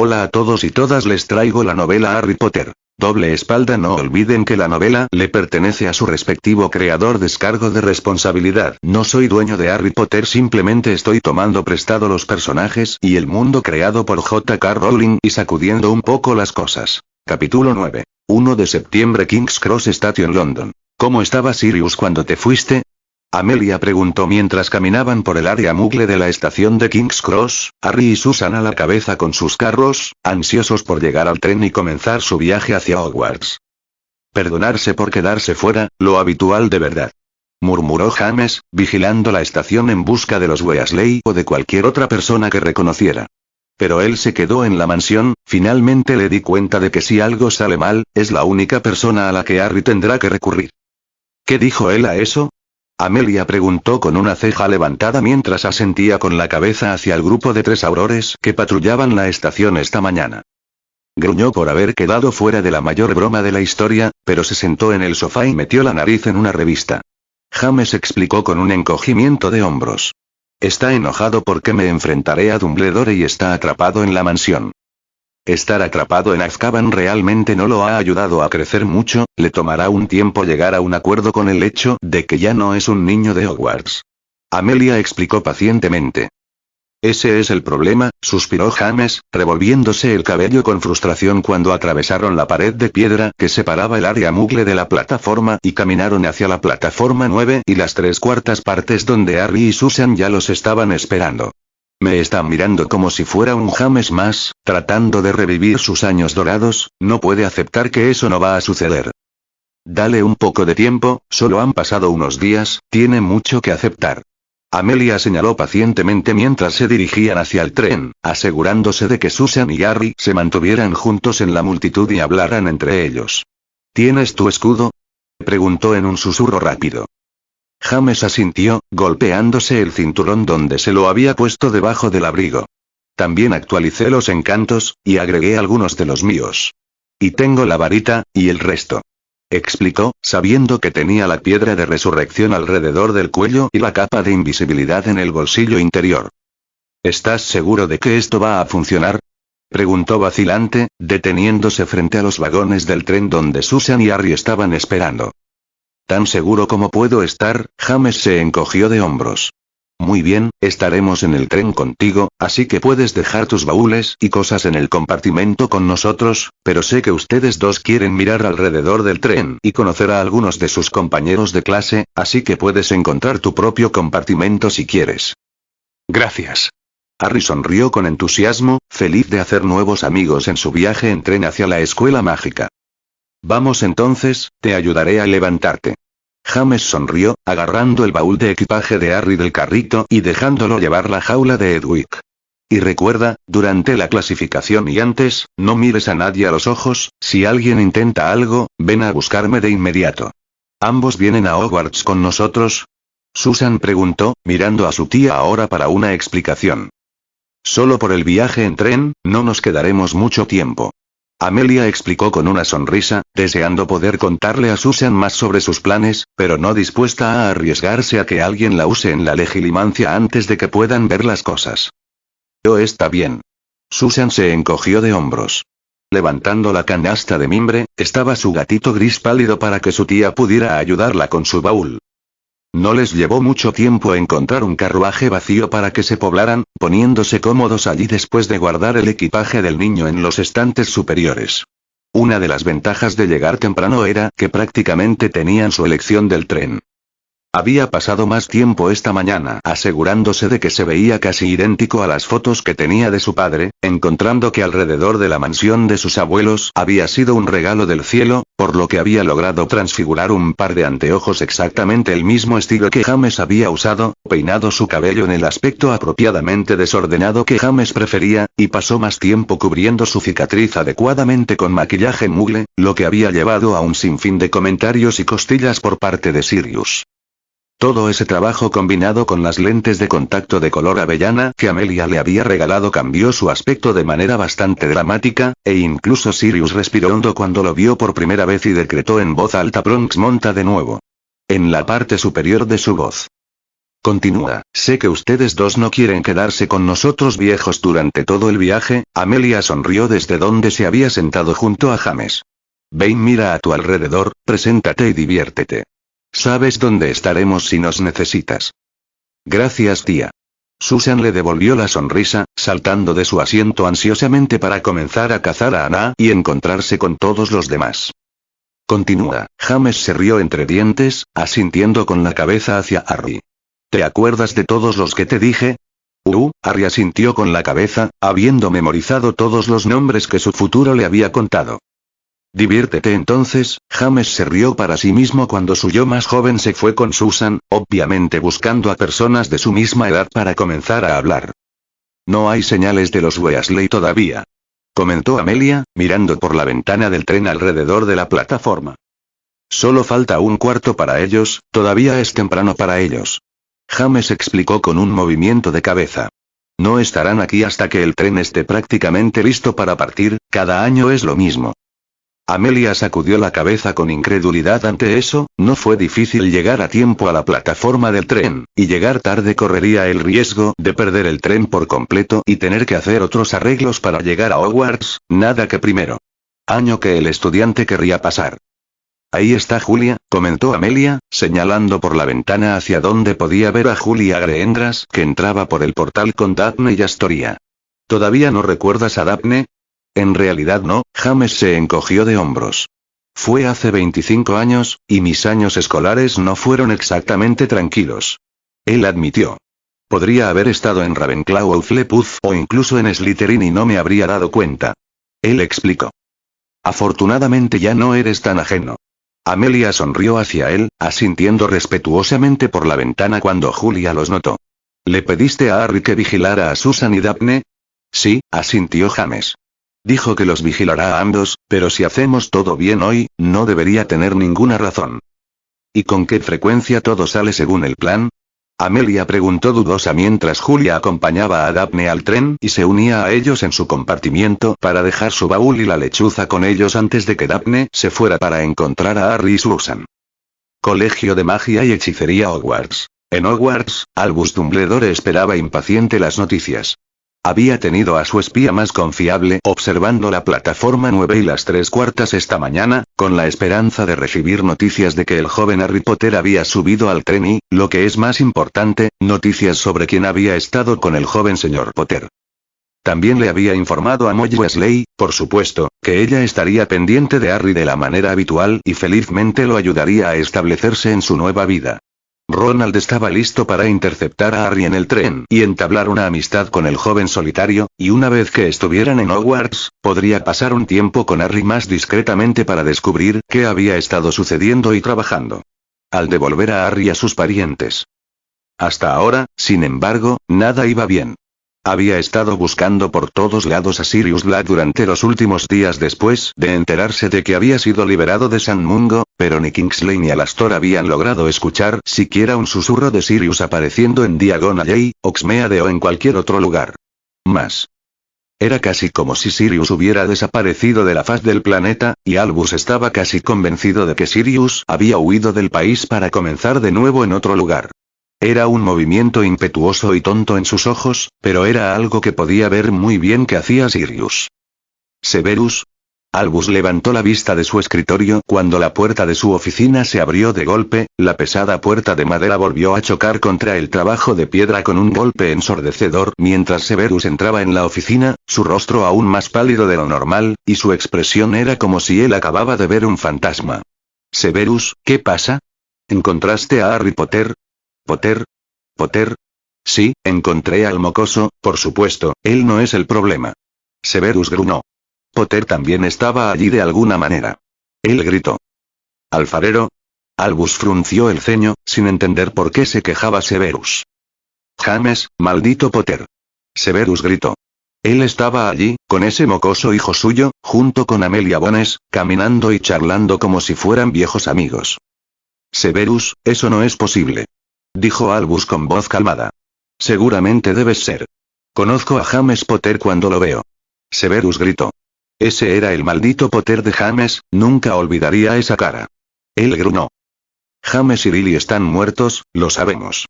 Hola a todos y todas, les traigo la novela Harry Potter. Doble espalda. No olviden que la novela le pertenece a su respectivo creador. Descargo de responsabilidad. No soy dueño de Harry Potter, simplemente estoy tomando prestado los personajes y el mundo creado por J.K. Rowling y sacudiendo un poco las cosas. Capítulo 9. 1 de septiembre, King's Cross Station, London. ¿Cómo estaba Sirius cuando te fuiste? Amelia preguntó mientras caminaban por el área muggle de la estación de King's Cross, Harry y Susan a la cabeza con sus carros, ansiosos por llegar al tren y comenzar su viaje hacia Hogwarts. Perdonarse por quedarse fuera, lo habitual de verdad, murmuró James, vigilando la estación en busca de los Weasley o de cualquier otra persona que reconociera. Pero él se quedó en la mansión. Finalmente le di cuenta de que si algo sale mal, es la única persona a la que Harry tendrá que recurrir. ¿Qué dijo él a eso? Amelia preguntó con una ceja levantada mientras asentía con la cabeza hacia el grupo de 3 aurores que patrullaban la estación esta mañana. Gruñó por haber quedado fuera de la mayor broma de la historia, pero se sentó en el sofá y metió la nariz en una revista. James explicó con un encogimiento de hombros. Está enojado porque me enfrentaré a Dumbledore y está atrapado en la mansión. Estar atrapado en Azkaban realmente no lo ha ayudado a crecer mucho, le tomará un tiempo llegar a un acuerdo con el hecho de que ya no es un niño de Hogwarts. Amelia explicó pacientemente. Ese es el problema, suspiró James, revolviéndose el cabello con frustración cuando atravesaron la pared de piedra que separaba el área muggle de la plataforma y caminaron hacia la plataforma 9 y las 3/4 partes donde Harry y Susan ya los estaban esperando. Me está mirando como si fuera un James más, tratando de revivir sus años dorados. No puede aceptar que eso no va a suceder. Dale un poco de tiempo, solo han pasado unos días, tiene mucho que aceptar. Amelia señaló pacientemente mientras se dirigían hacia el tren, asegurándose de que Susan y Harry se mantuvieran juntos en la multitud y hablaran entre ellos. ¿Tienes tu escudo?, preguntó en un susurro rápido. James asintió, golpeándose el cinturón donde se lo había puesto debajo del abrigo. También actualicé los encantos, y agregué algunos de los míos. Y tengo la varita, y el resto, explicó, sabiendo que tenía la piedra de resurrección alrededor del cuello y la capa de invisibilidad en el bolsillo interior. ¿Estás seguro de que esto va a funcionar?, preguntó vacilante, deteniéndose frente a los vagones del tren donde Susan y Harry estaban esperando. Tan seguro como puedo estar. James se encogió de hombros. Muy bien, estaremos en el tren contigo, así que puedes dejar tus baúles y cosas en el compartimento con nosotros, pero sé que ustedes dos quieren mirar alrededor del tren y conocer a algunos de sus compañeros de clase, así que puedes encontrar tu propio compartimento si quieres. Gracias. Harry sonrió con entusiasmo, feliz de hacer nuevos amigos en su viaje en tren hacia la escuela mágica. Vamos entonces, te ayudaré a levantarte. James sonrió, agarrando el baúl de equipaje de Harry del carrito y dejándolo llevar la jaula de Hedwig. Y recuerda, durante la clasificación y antes, no mires a nadie a los ojos. Si alguien intenta algo, ven a buscarme de inmediato. ¿Ambos vienen a Hogwarts con nosotros?, Susan preguntó, mirando a su tía ahora para una explicación. Solo por el viaje en tren, no nos quedaremos mucho tiempo. Amelia explicó con una sonrisa, deseando poder contarle a Susan más sobre sus planes, pero no dispuesta a arriesgarse a que alguien la use en la legilimancia antes de que puedan ver las cosas. Está bien. Susan se encogió de hombros. Levantando la canasta de mimbre, estaba su gatito gris pálido para que su tía pudiera ayudarla con su baúl. No les llevó mucho tiempo encontrar un carruaje vacío para que se poblaran, poniéndose cómodos allí después de guardar el equipaje del niño en los estantes superiores. Una de las ventajas de llegar temprano era que prácticamente tenían su elección del tren. Había pasado más tiempo esta mañana asegurándose de que se veía casi idéntico a las fotos que tenía de su padre, encontrando que alrededor de la mansión de sus abuelos había sido un regalo del cielo, por lo que había logrado transfigurar un par de anteojos exactamente el mismo estilo que James había usado, peinado su cabello en el aspecto apropiadamente desordenado que James prefería, y pasó más tiempo cubriendo su cicatriz adecuadamente con maquillaje muggle, lo que había llevado a un sinfín de comentarios y costillas por parte de Sirius. Todo ese trabajo combinado con las lentes de contacto de color avellana que Amelia le había regalado cambió su aspecto de manera bastante dramática, e incluso Sirius respiró hondo cuando lo vio por primera vez y decretó en voz alta: Bronx monta de nuevo. En la parte superior de su voz. Continúa, sé que ustedes dos no quieren quedarse con nosotros viejos durante todo el viaje. Amelia sonrió desde donde se había sentado junto a James. Ve y mira a tu alrededor, preséntate y diviértete. Sabes dónde estaremos si nos necesitas. Gracias, tía. Susan le devolvió la sonrisa, saltando de su asiento ansiosamente para comenzar a cazar a Anna y encontrarse con todos los demás. Continúa, James se rió entre dientes, asintiendo con la cabeza hacia Harry. ¿Te acuerdas de todos los que te dije? Harry asintió con la cabeza, habiendo memorizado todos los nombres que su futuro le había contado. Diviértete entonces. James se rió para sí mismo cuando su yo más joven se fue con Susan, obviamente buscando a personas de su misma edad para comenzar a hablar. No hay señales de los Weasley todavía, comentó Amelia, mirando por la ventana del tren alrededor de la plataforma. Solo falta un cuarto para ellos, todavía es temprano para ellos. James explicó con un movimiento de cabeza. No estarán aquí hasta que el tren esté prácticamente listo para partir, cada año es lo mismo. Amelia sacudió la cabeza con incredulidad ante eso. No fue difícil llegar a tiempo a la plataforma del tren, y llegar tarde correría el riesgo de perder el tren por completo y tener que hacer otros arreglos para llegar a Hogwarts, nada que primero año que el estudiante querría pasar. Ahí está Julia, comentó Amelia, señalando por la ventana hacia donde podía ver a Julia Greendras que entraba por el portal con Daphne y Astoria. ¿Todavía no recuerdas a Daphne? En realidad no. James se encogió de hombros. Fue hace 25 años, y mis años escolares no fueron exactamente tranquilos. Él admitió. Podría haber estado en Ravenclaw o Hufflepuff o incluso en Slytherin y no me habría dado cuenta. Él explicó. Afortunadamente ya no eres tan ajeno. Amelia sonrió hacia él, asintiendo respetuosamente por la ventana cuando Julia los notó. ¿Le pediste a Harry que vigilara a Susan y Daphne? Sí, asintió James. Dijo que los vigilará a ambos, pero si hacemos todo bien hoy, no debería tener ninguna razón. ¿Y con qué frecuencia todo sale según el plan? Amelia preguntó dudosa mientras Julia acompañaba a Daphne al tren y se unía a ellos en su compartimiento para dejar su baúl y la lechuza con ellos antes de que Daphne se fuera para encontrar a Harry y Susan. Colegio de Magia y Hechicería Hogwarts. En Hogwarts, Albus Dumbledore esperaba impaciente las noticias. Había tenido a su espía más confiable observando la plataforma 9 y las 3/4 esta mañana, con la esperanza de recibir noticias de que el joven Harry Potter había subido al tren y, lo que es más importante, noticias sobre quién había estado con el joven señor Potter. También le había informado a Molly Weasley, por supuesto, que ella estaría pendiente de Harry de la manera habitual y felizmente lo ayudaría a establecerse en su nueva vida. Ronald estaba listo para interceptar a Harry en el tren y entablar una amistad con el joven solitario, y una vez que estuvieran en Hogwarts, podría pasar un tiempo con Harry más discretamente para descubrir qué había estado sucediendo y trabajando. Al devolver a Harry a sus parientes. Hasta ahora, sin embargo, nada iba bien. Había estado buscando por todos lados a Sirius Black durante los últimos días después de enterarse de que había sido liberado de San Mungo, pero ni Kingsley ni Alastor habían logrado escuchar siquiera un susurro de Sirius apareciendo en Diagon Alley, Hogsmeade o en cualquier otro lugar. Más. Era casi como si Sirius hubiera desaparecido de la faz del planeta, y Albus estaba casi convencido de que Sirius había huido del país para comenzar de nuevo en otro lugar. Era un movimiento impetuoso y tonto en sus ojos, pero era algo que podía ver muy bien que hacía Sirius. ¿Severus? Albus levantó la vista de su escritorio cuando la puerta de su oficina se abrió de golpe. La pesada puerta de madera volvió a chocar contra el trabajo de piedra con un golpe ensordecedor mientras Severus entraba en la oficina, su rostro aún más pálido de lo normal, y su expresión era como si él acababa de ver un fantasma. Severus, ¿qué pasa? ¿Encontraste a Harry Potter? ¿Potter? ¿Potter? Sí, encontré al mocoso, por supuesto, él no es el problema. Severus gruñó. Potter también estaba allí de alguna manera. Él gritó. ¿Alfarero? Albus frunció el ceño, sin entender por qué se quejaba Severus. James, maldito Potter. Severus gritó. Él estaba allí, con ese mocoso hijo suyo, junto con Amelia Bones, caminando y charlando como si fueran viejos amigos. Severus, eso no es posible. Dijo Albus con voz calmada. Seguramente debes ser. Conozco a James Potter cuando lo veo. Severus gritó. Ese era el maldito Potter de James, nunca olvidaría esa cara. Él gruñó. James y Lily están muertos, lo sabemos.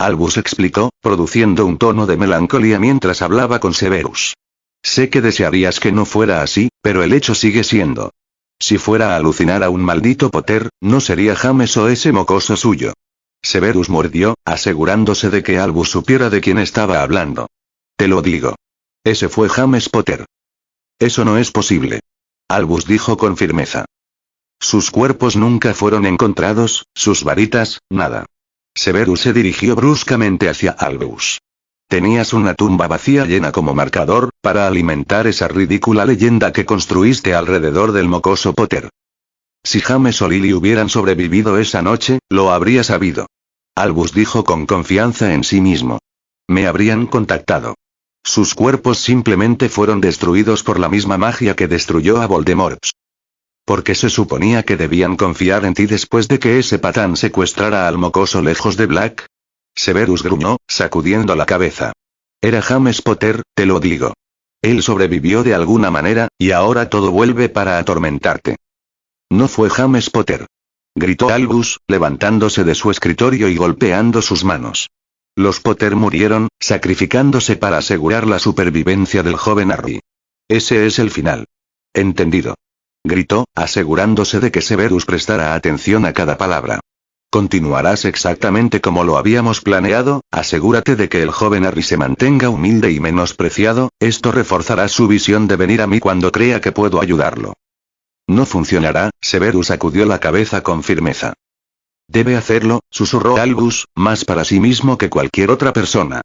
Albus explicó, produciendo un tono de melancolía mientras hablaba con Severus. Sé que desearías que no fuera así, pero el hecho sigue siendo. Si fuera a alucinar a un maldito Potter, no sería James o ese mocoso suyo. Severus mordió, asegurándose de que Albus supiera de quién estaba hablando. Te lo digo. Ese fue James Potter. Eso no es posible. Albus dijo con firmeza. Sus cuerpos nunca fueron encontrados, sus varitas, nada. Severus se dirigió bruscamente hacia Albus. Tenías una tumba vacía llena como marcador, para alimentar esa ridícula leyenda que construiste alrededor del mocoso Potter. Si James o Lily hubieran sobrevivido esa noche, lo habría sabido. Albus dijo con confianza en sí mismo. Me habrían contactado. Sus cuerpos simplemente fueron destruidos por la misma magia que destruyó a Voldemort. Porque se suponía que debían confiar en ti después de que ese patán secuestrara al mocoso lejos de Black. Severus gruñó, sacudiendo la cabeza. Era James Potter, te lo digo. Él sobrevivió de alguna manera, y ahora todo vuelve para atormentarte. No fue James Potter. Gritó Albus, levantándose de su escritorio y golpeando sus manos. Los Potter murieron, sacrificándose para asegurar la supervivencia del joven Harry. Ese es el final. Entendido. Gritó, asegurándose de que Severus prestara atención a cada palabra. Continuarás exactamente como lo habíamos planeado, asegúrate de que el joven Harry se mantenga humilde y menospreciado, esto reforzará su visión de venir a mí cuando crea que puedo ayudarlo. No funcionará, Severus sacudió la cabeza con firmeza. Debe hacerlo, susurró Albus, más para sí mismo que cualquier otra persona.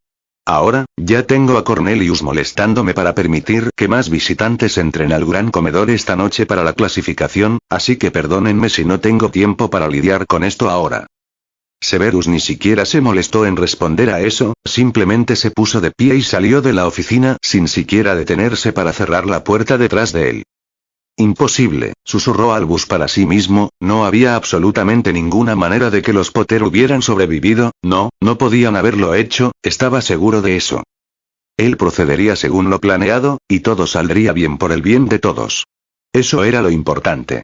Ahora, ya tengo a Cornelius molestándome para permitir que más visitantes entren al gran comedor esta noche para la clasificación, así que perdónenme si no tengo tiempo para lidiar con esto ahora. Severus ni siquiera se molestó en responder a eso, simplemente se puso de pie y salió de la oficina sin siquiera detenerse para cerrar la puerta detrás de él. Imposible, susurró Albus para sí mismo, no había absolutamente ninguna manera de que los Potter hubieran sobrevivido, no podían haberlo hecho, estaba seguro de eso. Él procedería según lo planeado, y todo saldría bien por el bien de todos. Eso era lo importante.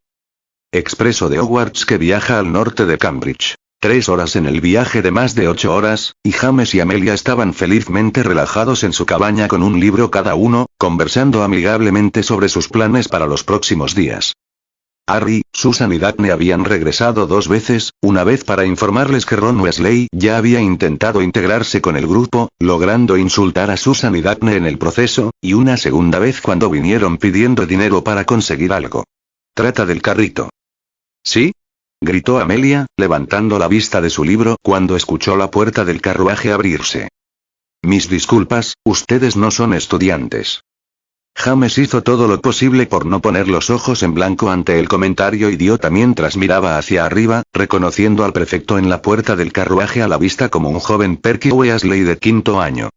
Expreso de Hogwarts que viaja al norte de Cambridge. 3 horas en el viaje de más de 8 horas, y James y Amelia estaban felizmente relajados en su cabaña con un libro cada uno, conversando amigablemente sobre sus planes para los próximos días. Harry, Susan y Daphne habían regresado 2 veces, una vez para informarles que Ron Weasley ya había intentado integrarse con el grupo, logrando insultar a Susan y Daphne en el proceso, y una segunda vez cuando vinieron pidiendo dinero para conseguir algo. Trata del carrito. ¿Sí? Gritó Amelia, levantando la vista de su libro cuando escuchó la puerta del carruaje abrirse. Mis disculpas, ustedes no son estudiantes. James hizo todo lo posible por no poner los ojos en blanco ante el comentario idiota mientras miraba hacia arriba, reconociendo al prefecto en la puerta del carruaje a la vista como un joven Percy Weasley de 5º año.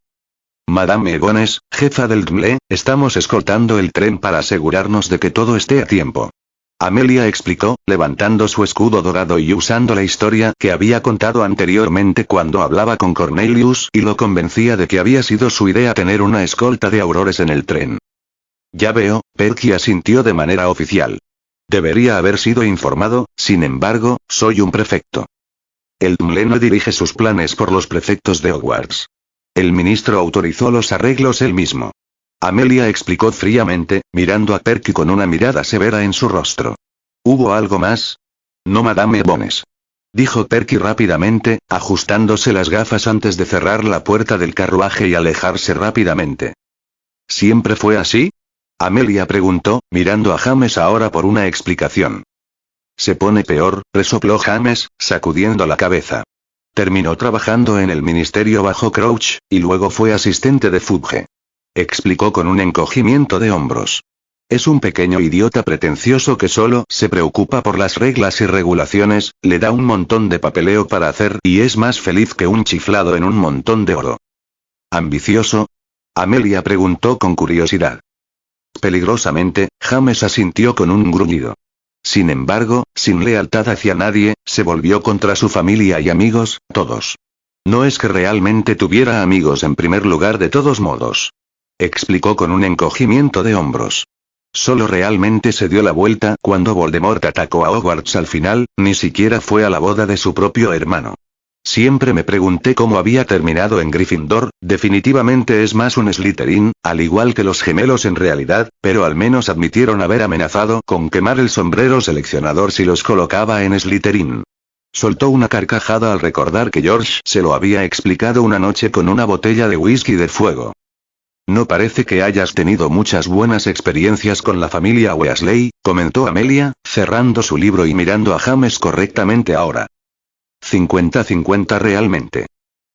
Madame Egones, jefa del DMLE, estamos escoltando el tren para asegurarnos de que todo esté a tiempo. Amelia explicó, levantando su escudo dorado y usando la historia que había contado anteriormente cuando hablaba con Cornelius y lo convencía de que había sido su idea tener una escolta de aurores en el tren. Ya veo, Percy asintió de manera oficial. Debería haber sido informado, sin embargo, soy un prefecto. El DMLE no dirige sus planes por los prefectos de Hogwarts. El ministro autorizó los arreglos él mismo. Amelia explicó fríamente, mirando a Percy con una mirada severa en su rostro. ¿Hubo algo más? No, Madame Bones. Dijo Percy rápidamente, ajustándose las gafas antes de cerrar la puerta del carruaje y alejarse rápidamente. ¿Siempre fue así? Amelia preguntó, mirando a James ahora por una explicación. Se pone peor, resopló James, sacudiendo la cabeza. Terminó trabajando en el ministerio bajo Crouch, y luego fue asistente de Fudge. Explicó con un encogimiento de hombros. Es un pequeño idiota pretencioso que solo se preocupa por las reglas y regulaciones, le da un montón de papeleo para hacer y es más feliz que un chiflado en un montón de oro. ¿Ambicioso? Amelia preguntó con curiosidad. Peligrosamente, James asintió con un gruñido. Sin embargo, sin lealtad hacia nadie, se volvió contra su familia y amigos, todos. No es que realmente tuviera amigos en primer lugar de todos modos. Explicó con un encogimiento de hombros. Solo realmente se dio la vuelta cuando Voldemort atacó a Hogwarts al final, ni siquiera fue a la boda de su propio hermano. Siempre me pregunté cómo había terminado en Gryffindor, definitivamente es más un Slytherin, al igual que los gemelos en realidad, pero al menos admitieron haber amenazado con quemar el sombrero seleccionador si los colocaba en Slytherin. Soltó una carcajada al recordar que George se lo había explicado una noche con una botella de whisky de fuego. No parece que hayas tenido muchas buenas experiencias con la familia Weasley, comentó Amelia, cerrando su libro y mirando a James correctamente ahora. 50-50 realmente.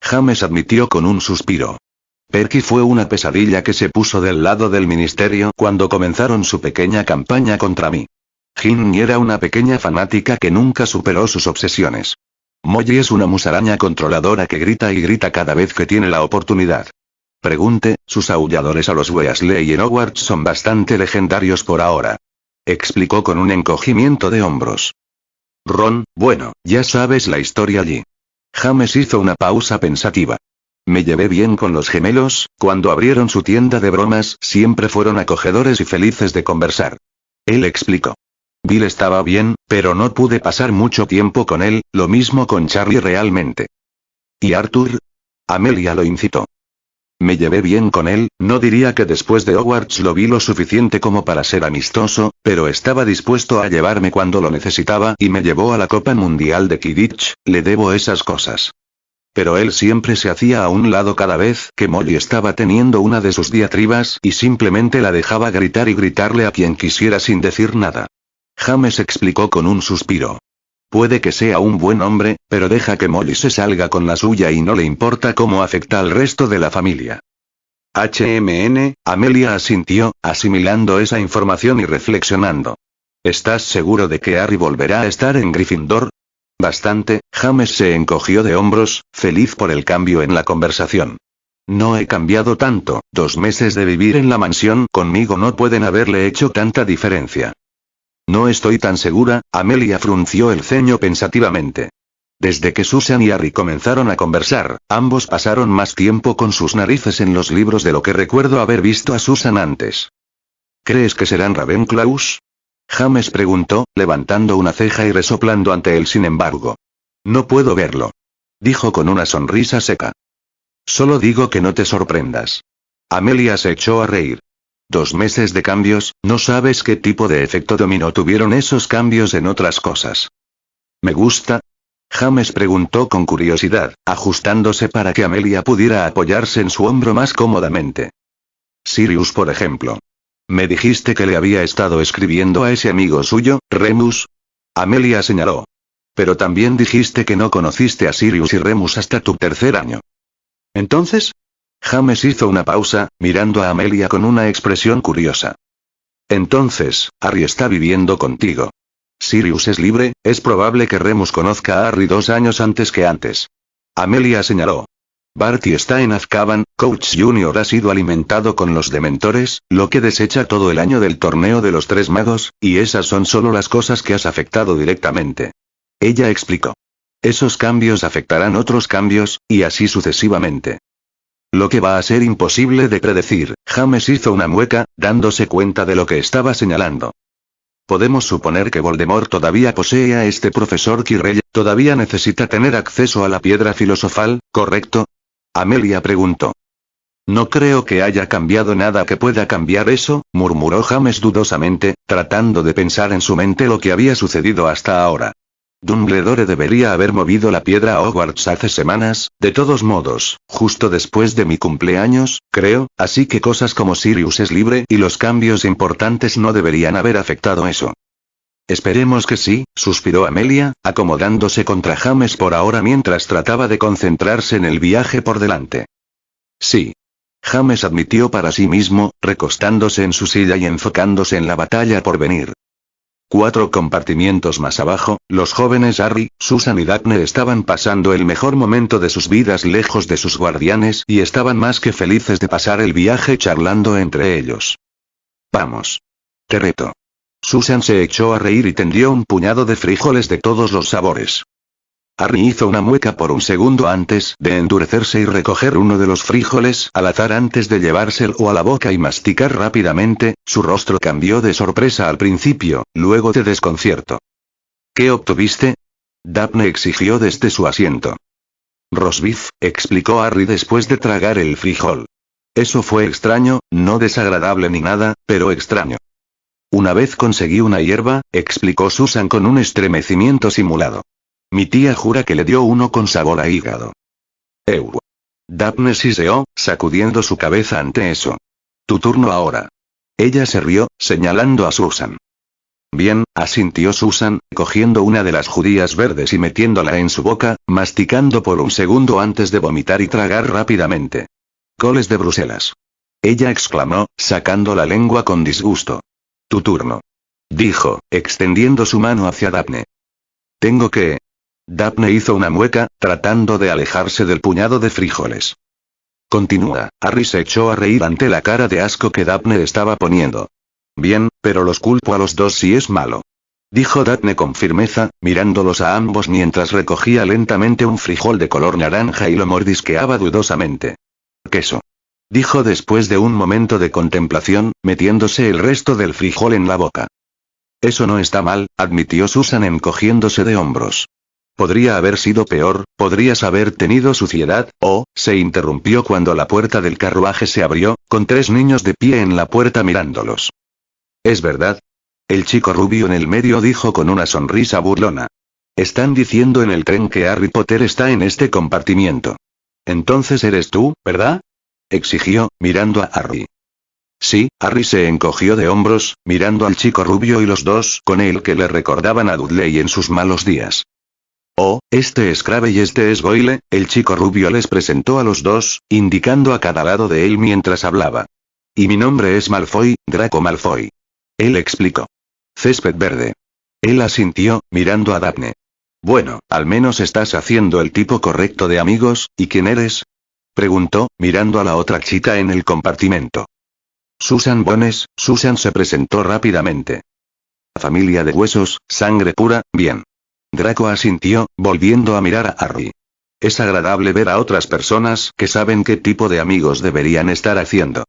James admitió con un suspiro. Perky fue una pesadilla que se puso del lado del ministerio cuando comenzaron su pequeña campaña contra mí. Ginny era una pequeña fanática que nunca superó sus obsesiones. Molly es una musaraña controladora que grita y grita cada vez que tiene la oportunidad. Pregunte, sus aulladores a los Weasley en Hogwarts son bastante legendarios por ahora. Explicó con un encogimiento de hombros. Ron, bueno, ya sabes la historia allí. James hizo una pausa pensativa. Me llevé bien con los gemelos, cuando abrieron su tienda de bromas siempre fueron acogedores y felices de conversar. Él explicó. Bill estaba bien, pero no pude pasar mucho tiempo con él, lo mismo con Charlie realmente. ¿Y Arthur? Amelia lo incitó. Me llevé bien con él, no diría que después de Hogwarts lo vi lo suficiente como para ser amistoso, pero estaba dispuesto a llevarme cuando lo necesitaba y me llevó a la Copa Mundial de Quidditch, le debo esas cosas. Pero él siempre se hacía a un lado cada vez que Molly estaba teniendo una de sus diatribas y simplemente la dejaba gritar y gritarle a quien quisiera sin decir nada. James explicó con un suspiro. Puede que sea un buen hombre, pero deja que Molly se salga con la suya y no le importa cómo afecta al resto de la familia. Amelia asintió, asimilando esa información y reflexionando. ¿Estás seguro de que Harry volverá a estar en Gryffindor? Bastante, James se encogió de hombros, feliz por el cambio en la conversación. No he cambiado tanto, 2 meses de vivir en la mansión conmigo no pueden haberle hecho tanta diferencia. No estoy tan segura, Amelia frunció el ceño pensativamente. Desde que Susan y Harry comenzaron a conversar, ambos pasaron más tiempo con sus narices en los libros de lo que recuerdo haber visto a Susan antes. ¿Crees que serán Ravenclaws? James preguntó, levantando una ceja y resoplando ante él sin embargo. No puedo verlo. Dijo con una sonrisa seca. Solo digo que no te sorprendas. Amelia se echó a reír. 2 meses de cambios, no sabes qué tipo de efecto dominó tuvieron esos cambios en otras cosas. ¿Me gusta? James preguntó con curiosidad, ajustándose para que Amelia pudiera apoyarse en su hombro más cómodamente. Sirius, por ejemplo. ¿Me dijiste que le había estado escribiendo a ese amigo suyo, Remus? Amelia señaló. Pero también dijiste que no conociste a Sirius y Remus hasta tu 3er año. ¿Entonces? James hizo una pausa, mirando a Amelia con una expresión curiosa. Entonces, Harry está viviendo contigo. Sirius es libre, es probable que Remus conozca a Harry 2 años antes que antes. Amelia señaló. Barty está en Azkaban, Coach Junior ha sido alimentado con los dementores, lo que desecha todo el año del torneo de los 3 magos, y esas son solo las cosas que has afectado directamente. Ella explicó. Esos cambios afectarán otros cambios, y así sucesivamente. Lo que va a ser imposible de predecir, James hizo una mueca, dándose cuenta de lo que estaba señalando. Podemos suponer que Voldemort todavía posee a este profesor Quirrell, todavía necesita tener acceso a la piedra filosofal, ¿correcto? Amelia preguntó. No creo que haya cambiado nada que pueda cambiar eso, murmuró James dudosamente, tratando de pensar en su mente lo que había sucedido hasta ahora. Dumbledore debería haber movido la piedra a Hogwarts hace semanas, de todos modos, justo después de mi cumpleaños, creo, así que cosas como Sirius es libre y los cambios importantes no deberían haber afectado eso. Esperemos que sí, suspiró Amelia, acomodándose contra James por ahora mientras trataba de concentrarse en el viaje por delante. Sí. James admitió para sí mismo, recostándose en su silla y enfocándose en la batalla por venir. 4 compartimientos más abajo, los jóvenes Harry, Susan y Daphne estaban pasando el mejor momento de sus vidas lejos de sus guardianes y estaban más que felices de pasar el viaje charlando entre ellos. Vamos. Te reto. Susan se echó a reír y tendió un puñado de frijoles de todos los sabores. Harry hizo una mueca por un segundo antes de endurecerse y recoger uno de los frijoles al azar antes de llevárselo a la boca y masticar rápidamente, su rostro cambió de sorpresa al principio, luego de desconcierto. ¿Qué obtuviste? Daphne exigió desde su asiento. Roast beef, explicó Harry después de tragar el frijol. Eso fue extraño, no desagradable ni nada, pero extraño. Una vez conseguí una hierba, explicó Susan con un estremecimiento simulado. Mi tía jura que le dio uno con sabor a hígado. Ew. Daphne siseó, sacudiendo su cabeza ante eso. Tu turno ahora. Ella se rió, señalando a Susan. Bien, asintió Susan, cogiendo una de las judías verdes y metiéndola en su boca, masticando por un segundo antes de vomitar y tragar rápidamente. Coles de Bruselas. Ella exclamó, sacando la lengua con disgusto. Tu turno. Dijo, extendiendo su mano hacia Daphne. Tengo que... Daphne hizo una mueca, tratando de alejarse del puñado de frijoles. Continúa. Harry se echó a reír ante la cara de asco que Daphne estaba poniendo. Bien, pero los culpo a los dos si es malo. Dijo Daphne con firmeza, mirándolos a ambos mientras recogía lentamente un frijol de color naranja y lo mordisqueaba dudosamente. Queso. Dijo después de un momento de contemplación, metiéndose el resto del frijol en la boca. Eso no está mal, admitió Susan encogiéndose de hombros. Podría haber sido peor, podrías haber tenido suciedad, se interrumpió cuando la puerta del carruaje se abrió, con 3 niños de pie en la puerta mirándolos. ¿Es verdad? El chico rubio en el medio dijo con una sonrisa burlona. Están diciendo en el tren que Harry Potter está en este compartimiento. Entonces eres tú, ¿verdad? Exigió, mirando a Harry. Sí, Harry se encogió de hombros, mirando al chico rubio y los dos con él que le recordaban a Dudley en sus malos días. Oh, este es Crabbe y este es Goyle, el chico rubio les presentó a los dos, indicando a cada lado de él mientras hablaba. Y mi nombre es Malfoy, Draco Malfoy. Él explicó. Césped verde. Él asintió, mirando a Daphne. Bueno, al menos estás haciendo el tipo correcto de amigos, ¿y quién eres? Preguntó, mirando a la otra chica en el compartimento. Susan Bones, Susan se presentó rápidamente. Familia de huesos, sangre pura, bien. Draco asintió, volviendo a mirar a Harry. Es agradable ver a otras personas que saben qué tipo de amigos deberían estar haciendo.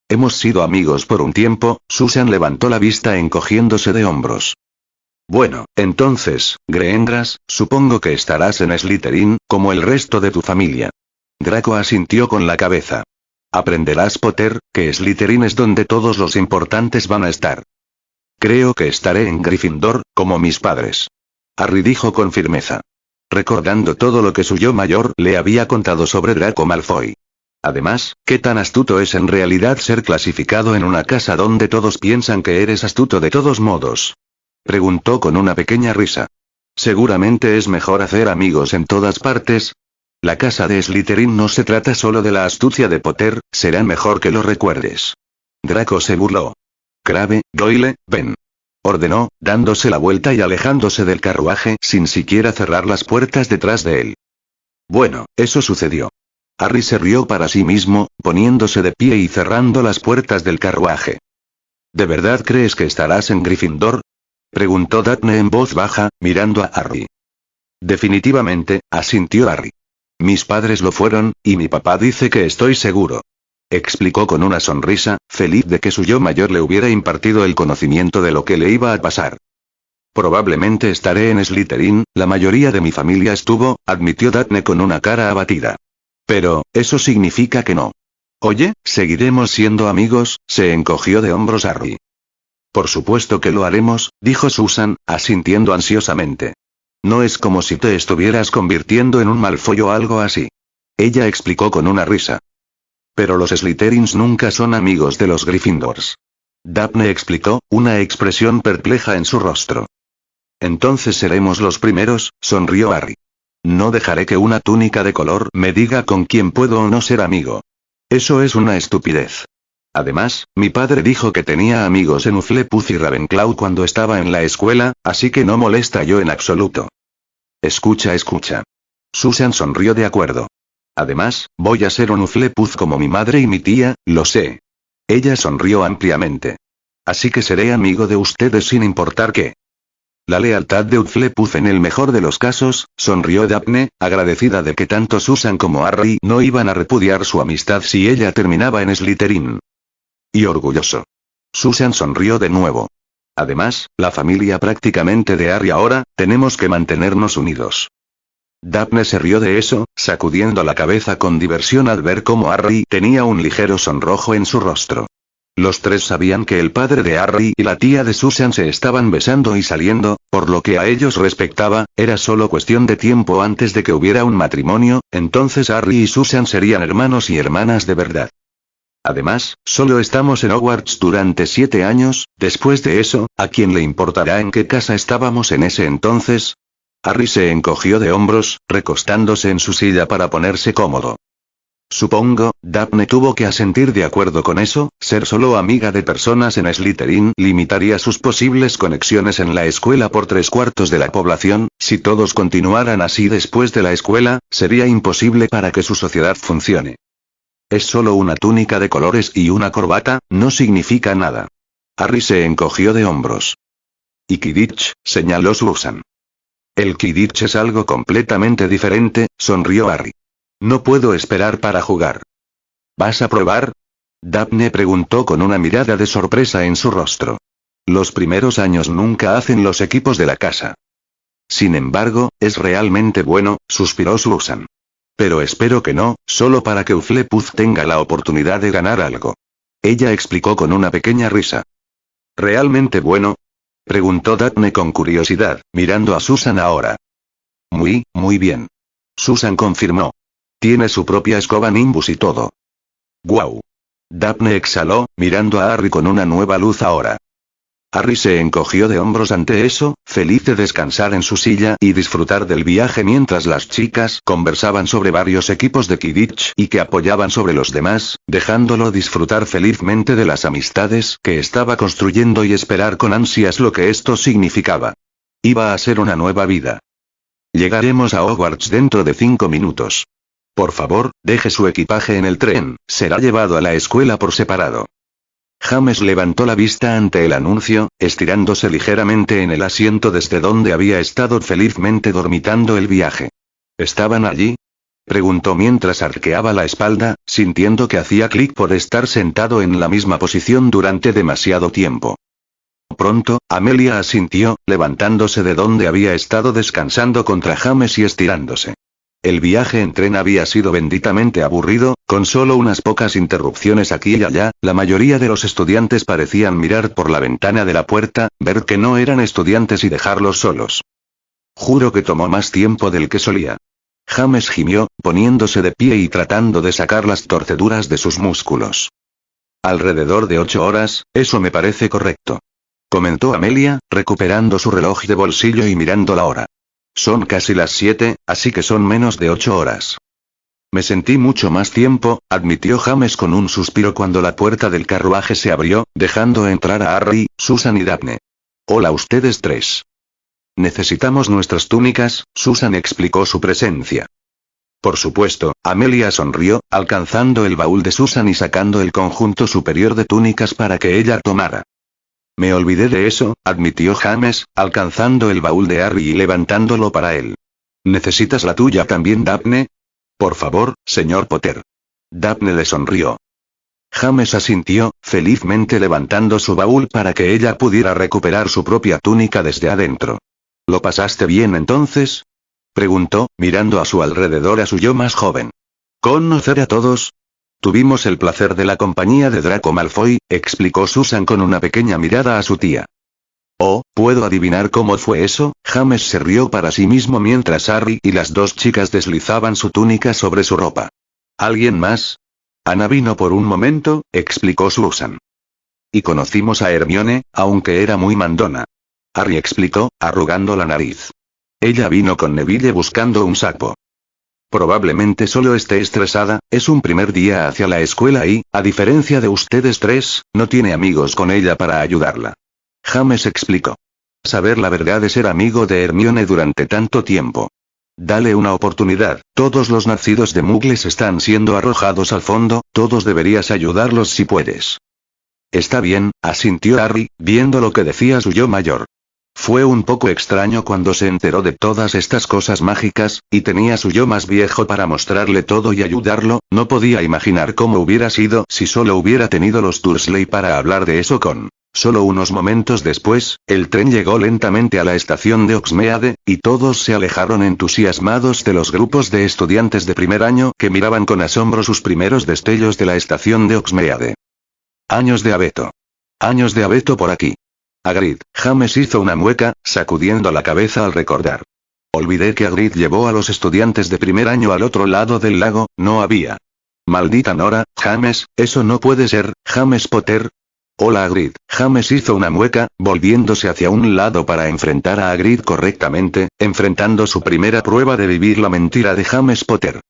Hemos sido amigos por un tiempo, Susan levantó la vista encogiéndose de hombros. Bueno, entonces, Greengrass, supongo que estarás en Slytherin, como el resto de tu familia. Draco asintió con la cabeza. Aprenderás Potter, que Slytherin es donde todos los importantes van a estar. Creo que estaré en Gryffindor, como mis padres. Harry dijo con firmeza. Recordando todo lo que su yo mayor le había contado sobre Draco Malfoy. Además, ¿qué tan astuto es en realidad ser clasificado en una casa donde todos piensan que eres astuto de todos modos? Preguntó con una pequeña risa. Seguramente es mejor hacer amigos en todas partes. La casa de Slytherin no se trata solo de la astucia de Potter, será mejor que lo recuerdes. Draco se burló. Crabbe, Goyle, ven. Ordenó, dándose la vuelta y alejándose del carruaje sin siquiera cerrar las puertas detrás de él. Bueno, eso sucedió. Harry se rió para sí mismo, poniéndose de pie y cerrando las puertas del carruaje. ¿De verdad crees que estarás en Gryffindor? Preguntó Daphne en voz baja, mirando a Harry. Definitivamente, asintió Harry. Mis padres lo fueron, y mi papá dice que estoy seguro. Explicó con una sonrisa, feliz de que su yo mayor le hubiera impartido el conocimiento de lo que le iba a pasar. Probablemente estaré en Slytherin, la mayoría de mi familia estuvo, admitió Daphne con una cara abatida. Pero, eso significa que no. Oye, ¿seguiremos siendo amigos? Se encogió de hombros Harry. Por supuesto que lo haremos, dijo Susan, asintiendo ansiosamente. No es como si te estuvieras convirtiendo en un Malfoy o algo así. Ella explicó con una risa. Pero los Slytherins nunca son amigos de los Gryffindors. Daphne explicó, una expresión perpleja en su rostro. Entonces seremos los primeros, sonrió Harry. No dejaré que una túnica de color me diga con quién puedo o no ser amigo. Eso es una estupidez. Además, mi padre dijo que tenía amigos en Hufflepuff y Ravenclaw cuando estaba en la escuela, así que no molesta yo en absoluto. Escucha. Susan sonrió de acuerdo. Además, voy a ser un Hufflepuff como mi madre y mi tía, lo sé. Ella sonrió ampliamente. Así que seré amigo de ustedes sin importar qué. La lealtad de Hufflepuff en el mejor de los casos, sonrió Daphne, agradecida de que tanto Susan como Harry no iban a repudiar su amistad si ella terminaba en Slytherin. Y orgulloso. Susan sonrió de nuevo. Además, la familia prácticamente de Harry ahora, tenemos que mantenernos unidos. Daphne se rió de eso, sacudiendo la cabeza con diversión al ver cómo Harry tenía un ligero sonrojo en su rostro. Los tres sabían que el padre de Harry y la tía de Susan se estaban besando y saliendo, por lo que a ellos respectaba, era solo cuestión de tiempo antes de que hubiera un matrimonio, entonces Harry y Susan serían hermanos y hermanas de verdad. Además, solo estamos en Hogwarts durante 7 años, después de eso, ¿a quién le importará en qué casa estábamos en ese entonces? Harry se encogió de hombros, recostándose en su silla para ponerse cómodo. Supongo, Daphne tuvo que asentir de acuerdo con eso, ser solo amiga de personas en Slytherin limitaría sus posibles conexiones en la escuela por 3/4 de la población, si todos continuaran así después de la escuela, sería imposible para que su sociedad funcione. Es solo una túnica de colores y una corbata, no significa nada. Harry se encogió de hombros. ¿Y Quidditch?, señaló Susan. El Quidditch es algo completamente diferente, sonrió Harry. No puedo esperar para jugar. ¿Vas a probar? Daphne preguntó con una mirada de sorpresa en su rostro. Los primeros años nunca hacen los equipos de la casa. Sin embargo, es realmente bueno, suspiró Susan. Pero espero que no, solo para que Hufflepuff tenga la oportunidad de ganar algo. Ella explicó con una pequeña risa. ¿Realmente bueno? Preguntó Daphne con curiosidad, mirando a Susan ahora. Muy bien. Susan confirmó. Tiene su propia escoba Nimbus y todo. ¡Guau! Daphne exhaló, mirando a Harry con una nueva luz ahora. Harry se encogió de hombros ante eso, feliz de descansar en su silla y disfrutar del viaje mientras las chicas conversaban sobre varios equipos de Quidditch y que apoyaban sobre los demás, dejándolo disfrutar felizmente de las amistades que estaba construyendo y esperar con ansias lo que esto significaba. Iba a ser una nueva vida. Llegaremos a Hogwarts dentro de 5 minutos. Por favor, deje su equipaje en el tren, será llevado a la escuela por separado. James levantó la vista ante el anuncio, estirándose ligeramente en el asiento desde donde había estado felizmente dormitando el viaje. ¿Estaban allí? Preguntó mientras arqueaba la espalda, sintiendo que hacía clic por estar sentado en la misma posición durante demasiado tiempo. Pronto, Amelia asintió, levantándose de donde había estado descansando contra James y estirándose. El viaje en tren había sido benditamente aburrido, con solo unas pocas interrupciones aquí y allá, la mayoría de los estudiantes parecían mirar por la ventana de la puerta, ver que no eran estudiantes y dejarlos solos. Juro que tomó más tiempo del que solía. James gimió, poniéndose de pie y tratando de sacar las torceduras de sus músculos. Alrededor de 8 horas, eso me parece correcto. Comentó Amelia, recuperando su reloj de bolsillo y mirando la hora. Son casi las 7, así que son menos de 8 horas. Me sentí mucho más tiempo, admitió James con un suspiro cuando la puerta del carruaje se abrió, dejando entrar a Harry, Susan y Daphne. Hola ustedes tres. Necesitamos nuestras túnicas, Susan explicó su presencia. Por supuesto, Amelia sonrió, alcanzando el baúl de Susan y sacando el conjunto superior de túnicas para que ella tomara. Me olvidé de eso, admitió James, alcanzando el baúl de Harry y levantándolo para él. ¿Necesitas la tuya también, Daphne? Por favor, señor Potter. Daphne le sonrió. James asintió, felizmente levantando su baúl para que ella pudiera recuperar su propia túnica desde adentro. ¿Lo pasaste bien entonces? Preguntó, mirando a su alrededor a su yo más joven. ¿Conocer a todos? Tuvimos el placer de la compañía de Draco Malfoy, explicó Susan con una pequeña mirada a su tía. Oh, ¿puedo adivinar cómo fue eso? James se rió para sí mismo mientras Harry y las dos chicas deslizaban su túnica sobre su ropa. ¿Alguien más? Ana vino por un momento, explicó Susan. Y conocimos a Hermione, aunque era muy mandona. Harry explicó, arrugando la nariz. Ella vino con Neville buscando un sapo. Probablemente solo esté estresada, es un primer día hacia la escuela y, a diferencia de ustedes tres, no tiene amigos con ella para ayudarla. James explicó. Saber la verdad de ser amigo de Hermione durante tanto tiempo. Dale una oportunidad, todos los nacidos de Muggles están siendo arrojados al fondo, todos deberías ayudarlos si puedes. Está bien, asintió Harry, viendo lo que decía su yo mayor. Fue un poco extraño cuando se enteró de todas estas cosas mágicas, y tenía su yo más viejo para mostrarle todo y ayudarlo, no podía imaginar cómo hubiera sido si solo hubiera tenido los Dursley para hablar de eso con Solo unos momentos después, el tren llegó lentamente a la estación de Oxmeade, y todos se alejaron entusiasmados de los grupos de estudiantes de primer año que miraban con asombro sus primeros destellos de la estación de Oxmeade. Años de abeto. Años de abeto por aquí. Hagrid. James hizo una mueca, sacudiendo la cabeza al recordar. Olvidé que Hagrid llevó a los estudiantes de primer año al otro lado del lago, no había. Maldita Nora, James, eso no puede ser, James Potter. Hola Hagrid. James hizo una mueca, volviéndose hacia un lado para enfrentar a Hagrid correctamente, enfrentando su primera prueba de vivir la mentira de James Potter.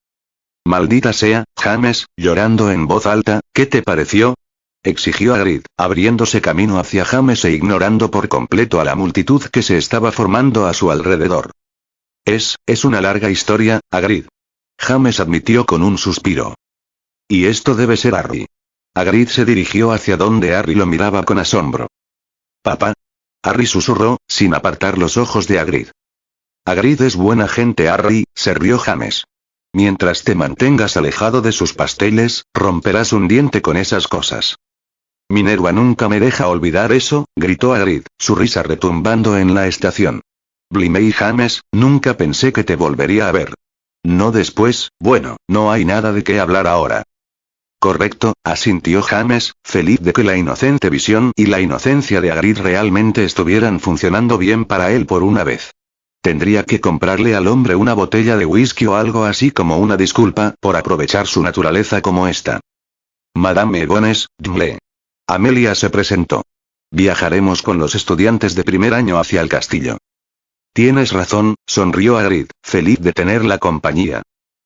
Maldita sea, James, llorando en voz alta, ¿qué te pareció? Exigió Hagrid, abriéndose camino hacia James e ignorando por completo a la multitud que se estaba formando a su alrededor. Es una larga historia, Hagrid. James admitió con un suspiro. Y esto debe ser Harry. Hagrid se dirigió hacia donde Harry lo miraba con asombro. Papá. Harry susurró, sin apartar los ojos de Hagrid. Hagrid es buena gente, Harry, se rió James. Mientras te mantengas alejado de sus pasteles, romperás un diente con esas cosas. Minerva nunca me deja olvidar eso, gritó Hagrid, su risa retumbando en la estación. Blimey James, nunca pensé que te volvería a ver. No después, bueno, no hay nada de qué hablar ahora. Correcto, asintió James, feliz de que la inocente visión y la inocencia de Hagrid realmente estuvieran funcionando bien para él por una vez. Tendría que comprarle al hombre una botella de whisky o algo así como una disculpa por aprovechar su naturaleza como esta. Madame Egones, Dumble. Amelia se presentó. Viajaremos con los estudiantes de primer año hacia el castillo. Tienes razón, sonrió Hagrid, feliz de tener la compañía.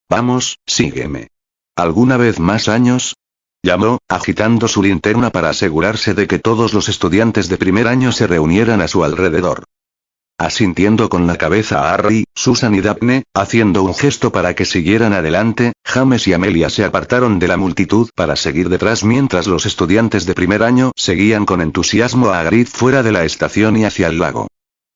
Vamos, sígueme. ¿Alguna vez más años? Llamó, agitando su linterna para asegurarse de que todos los estudiantes de primer año se reunieran a su alrededor. Asintiendo con la cabeza a Harry, Susan y Daphne, haciendo un gesto para que siguieran adelante, James y Amelia se apartaron de la multitud para seguir detrás mientras los estudiantes de primer año seguían con entusiasmo a Hagrid fuera de la estación y hacia el lago.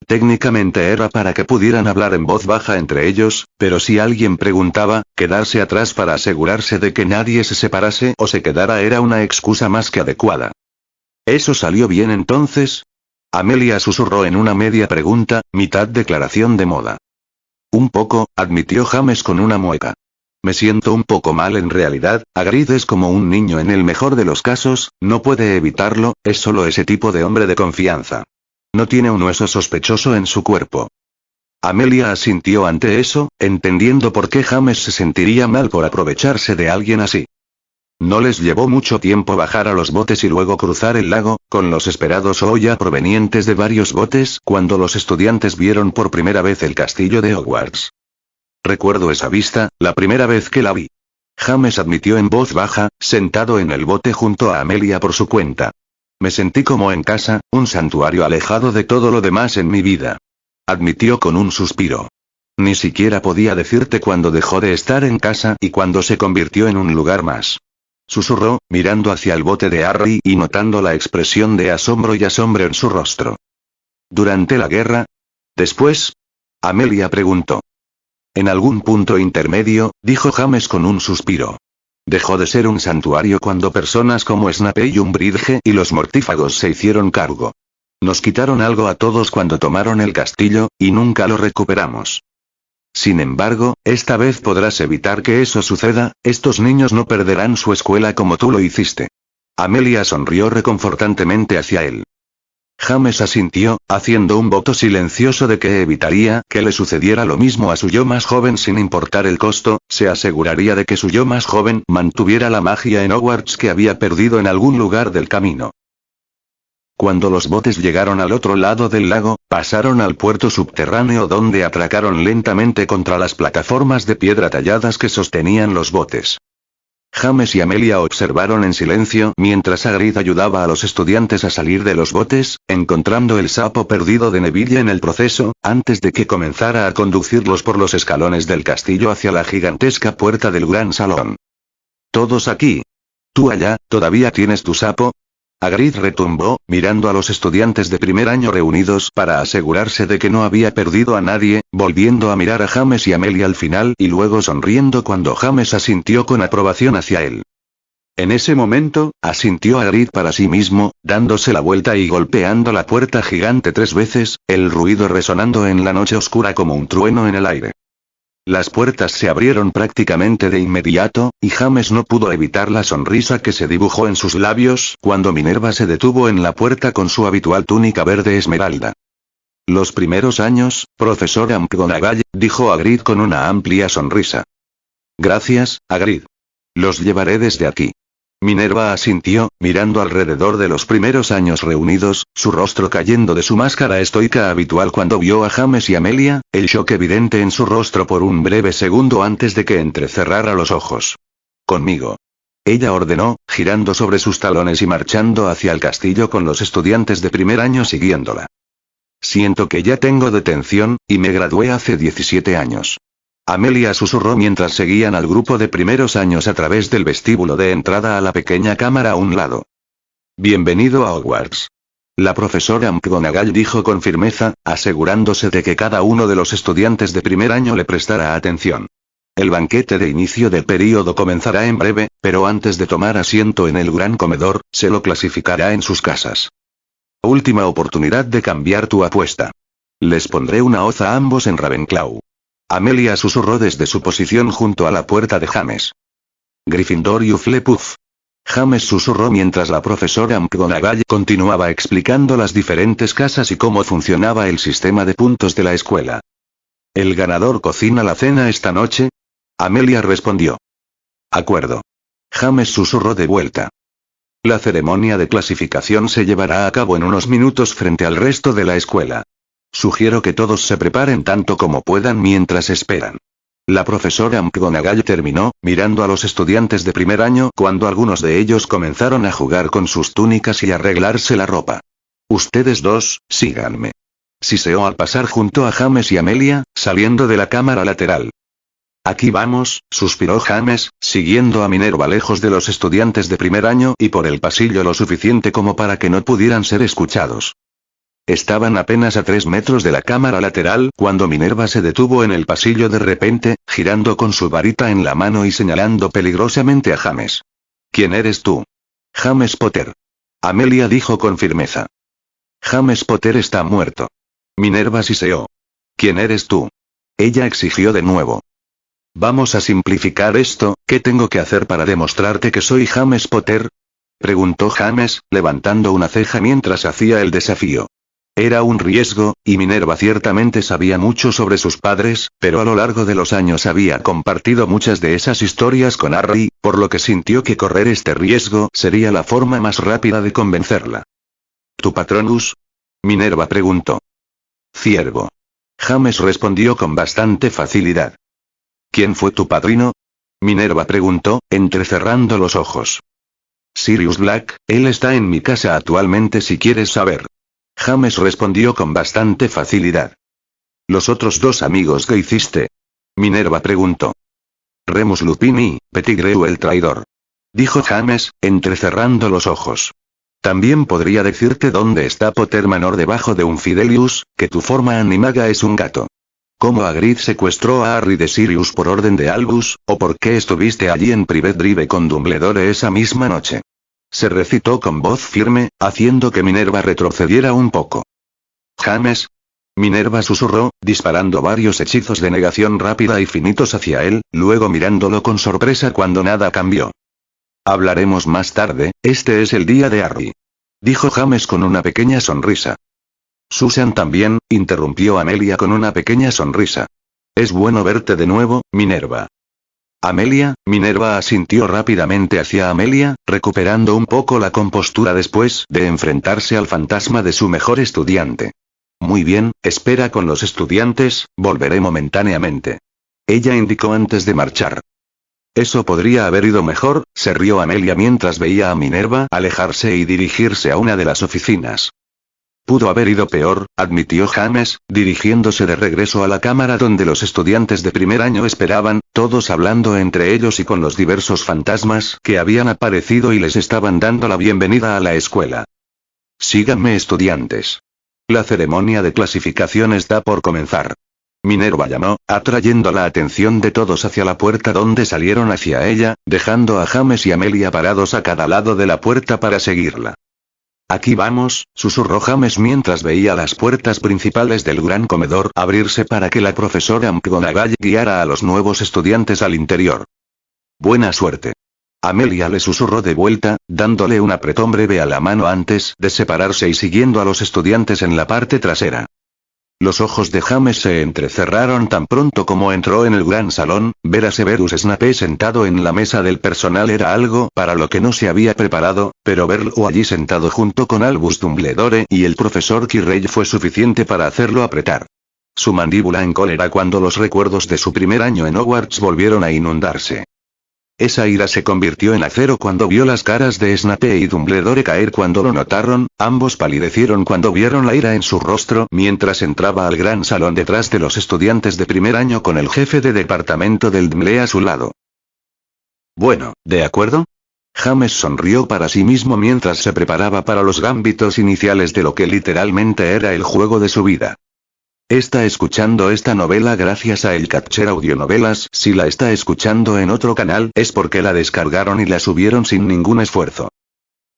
Técnicamente era para que pudieran hablar en voz baja entre ellos, pero si alguien preguntaba, quedarse atrás para asegurarse de que nadie se separase o se quedara era una excusa más que adecuada. ¿Eso salió bien entonces? Amelia susurró en una media pregunta, mitad declaración de moda. Un poco, admitió James con una mueca. Me siento un poco mal en realidad, Hagrid es como un niño en el mejor de los casos, no puede evitarlo, es solo ese tipo de hombre de confianza. No tiene un hueso sospechoso en su cuerpo. Amelia asintió ante eso, entendiendo por qué James se sentiría mal por aprovecharse de alguien así. No les llevó mucho tiempo bajar a los botes y luego cruzar el lago, con los esperados Oya provenientes de varios botes, cuando los estudiantes vieron por primera vez el castillo de Hogwarts. Recuerdo esa vista, la primera vez que la vi. James admitió en voz baja, sentado en el bote junto a Amelia por su cuenta. Me sentí como en casa, un santuario alejado de todo lo demás en mi vida. Admitió con un suspiro. Ni siquiera podía decirte cuándo dejó de estar en casa y cuándo se convirtió en un lugar más. Susurró, mirando hacia el bote de Harry y notando la expresión de asombro y asombro en su rostro. ¿Durante la guerra? ¿Después? Amelia preguntó. En algún punto intermedio, dijo James con un suspiro. Dejó de ser un santuario cuando personas como Snape y Umbridge y los mortífagos se hicieron cargo. Nos quitaron algo a todos cuando tomaron el castillo, y nunca lo recuperamos. Sin embargo, esta vez podrás evitar que eso suceda, estos niños no perderán su escuela como tú lo hiciste. Amelia sonrió reconfortantemente hacia él. James asintió, haciendo un voto silencioso de que evitaría que le sucediera lo mismo a su yo más joven sin importar el costo, se aseguraría de que su yo más joven mantuviera la magia en Hogwarts que había perdido en algún lugar del camino. Cuando los botes llegaron al otro lado del lago, pasaron al puerto subterráneo donde atracaron lentamente contra las plataformas de piedra talladas que sostenían los botes. James y Amelia observaron en silencio mientras Hagrid ayudaba a los estudiantes a salir de los botes, encontrando el sapo perdido de Neville en el proceso, antes de que comenzara a conducirlos por los escalones del castillo hacia la gigantesca puerta del gran salón. ¿Todos aquí? ¿Tú allá, todavía tienes tu sapo? Hagrid retumbó, mirando a los estudiantes de primer año reunidos para asegurarse de que no había perdido a nadie, volviendo a mirar a James y Amelia al final y luego sonriendo cuando James asintió con aprobación hacia él. En ese momento, asintió Hagrid para sí mismo, dándose la vuelta y golpeando la puerta gigante 3 veces, el ruido resonando en la noche oscura como un trueno en el aire. Las puertas se abrieron prácticamente de inmediato, y James no pudo evitar la sonrisa que se dibujó en sus labios cuando Minerva se detuvo en la puerta con su habitual túnica verde esmeralda. Los primeros años, profesora McGonagall, dijo Hagrid con una amplia sonrisa. Gracias, Hagrid. Los llevaré desde aquí. Minerva asintió, mirando alrededor de los primeros años reunidos, su rostro cayendo de su máscara estoica habitual cuando vio a James y Amelia, el shock evidente en su rostro por un breve segundo antes de que entrecerrara los ojos. Conmigo. Ella ordenó, girando sobre sus talones y marchando hacia el castillo con los estudiantes de primer año siguiéndola. Siento que ya tengo detención, y me gradué hace 17 años. Amelia susurró mientras seguían al grupo de primeros años a través del vestíbulo de entrada a la pequeña cámara a un lado. Bienvenido a Hogwarts. La profesora McGonagall dijo con firmeza, asegurándose de que cada uno de los estudiantes de primer año le prestara atención. El banquete de inicio del período comenzará en breve, pero antes de tomar asiento en el gran comedor, se lo clasificará en sus casas. Última oportunidad de cambiar tu apuesta. Les pondré una hoz a ambos en Ravenclaw. Amelia susurró desde su posición junto a la puerta de James. Gryffindor y Hufflepuff. James susurró mientras la profesora McGonagall continuaba explicando las diferentes casas y cómo funcionaba el sistema de puntos de la escuela. ¿El ganador cocina la cena esta noche? Amelia respondió. Acuerdo. James susurró de vuelta. La ceremonia de clasificación se llevará a cabo en unos minutos frente al resto de la escuela. Sugiero que todos se preparen tanto como puedan mientras esperan. La profesora McGonagall terminó, mirando a los estudiantes de primer año cuando algunos de ellos comenzaron a jugar con sus túnicas y arreglarse la ropa. Ustedes dos, síganme. Siseó al pasar junto a James y Amelia, saliendo de la cámara lateral. Aquí vamos, suspiró James, siguiendo a Minerva lejos de los estudiantes de primer año y por el pasillo lo suficiente como para que no pudieran ser escuchados. Estaban apenas a 3 metros de la cámara lateral cuando Minerva se detuvo en el pasillo de repente, girando con su varita en la mano y señalando peligrosamente a James. ¿Quién eres tú? James Potter. Amelia dijo con firmeza. James Potter está muerto. Minerva siseó. ¿Quién eres tú? Ella exigió de nuevo. Vamos a simplificar esto, ¿qué tengo que hacer para demostrarte que soy James Potter? Preguntó James, levantando una ceja mientras hacía el desafío. Era un riesgo, y Minerva ciertamente sabía mucho sobre sus padres, pero a lo largo de los años había compartido muchas de esas historias con Harry, por lo que sintió que correr este riesgo sería la forma más rápida de convencerla. ¿Tu Patronus? Minerva preguntó. Ciervo. James respondió con bastante facilidad. ¿Quién fue tu padrino? Minerva preguntó, entrecerrando los ojos. Sirius Black, él está en mi casa actualmente si quieres saber. James respondió con bastante facilidad. ¿Los otros 2 amigos que hiciste? Minerva preguntó. Remus Lupin y Pettigrew el traidor. Dijo James, entrecerrando los ojos. También podría decirte dónde está Pottermanor debajo de un Fidelius, que tu forma animaga es un gato. ¿Cómo Hagrid secuestró a Harry de Sirius por orden de Albus, o por qué estuviste allí en Privet Drive con Dumbledore esa misma noche? Se recitó con voz firme, haciendo que Minerva retrocediera un poco. James. Minerva susurró, disparando varios hechizos de negación rápida y finitos hacia él, luego mirándolo con sorpresa cuando nada cambió. Hablaremos más tarde, este es el día de Harry. Dijo James con una pequeña sonrisa. Susan también, interrumpió Amelia con una pequeña sonrisa. Es bueno verte de nuevo, Minerva. Amelia, Minerva asintió rápidamente hacia Amelia, recuperando un poco la compostura después de enfrentarse al fantasma de su mejor estudiante. Muy bien, espera con los estudiantes, volveré momentáneamente. Ella indicó antes de marchar. Eso podría haber ido mejor, se rió Amelia mientras veía a Minerva alejarse y dirigirse a una de las oficinas. Pudo haber ido peor, admitió James, dirigiéndose de regreso a la cámara donde los estudiantes de primer año esperaban, todos hablando entre ellos y con los diversos fantasmas que habían aparecido y les estaban dando la bienvenida a la escuela. Síganme, estudiantes. La ceremonia de clasificación está por comenzar. Minerva llamó, atrayendo la atención de todos hacia la puerta donde salieron hacia ella, dejando a James y Amelia parados a cada lado de la puerta para seguirla. Aquí vamos, susurró James mientras veía las puertas principales del gran comedor abrirse para que la profesora McGonagall guiara a los nuevos estudiantes al interior. Buena suerte. Amelia le susurró de vuelta, dándole un apretón breve a la mano antes de separarse y siguiendo a los estudiantes en la parte trasera. Los ojos de James se entrecerraron tan pronto como entró en el gran salón. Ver a Severus Snape sentado en la mesa del personal era algo para lo que no se había preparado, pero verlo allí sentado junto con Albus Dumbledore y el profesor Quirrell fue suficiente para hacerlo apretar su mandíbula en cólera cuando los recuerdos de su primer año en Hogwarts volvieron a inundarse. Esa ira se convirtió en acero cuando vio las caras de Snape y Dumbledore caer cuando lo notaron. Ambos palidecieron cuando vieron la ira en su rostro mientras entraba al gran salón detrás de los estudiantes de primer año con el jefe de departamento del DMLE a su lado. Bueno, ¿de acuerdo? James sonrió para sí mismo mientras se preparaba para los gambitos iniciales de lo que literalmente era el juego de su vida. Está escuchando esta novela gracias a El Catcher Audionovelas. Si la está escuchando en otro canal es porque la descargaron y la subieron sin ningún esfuerzo.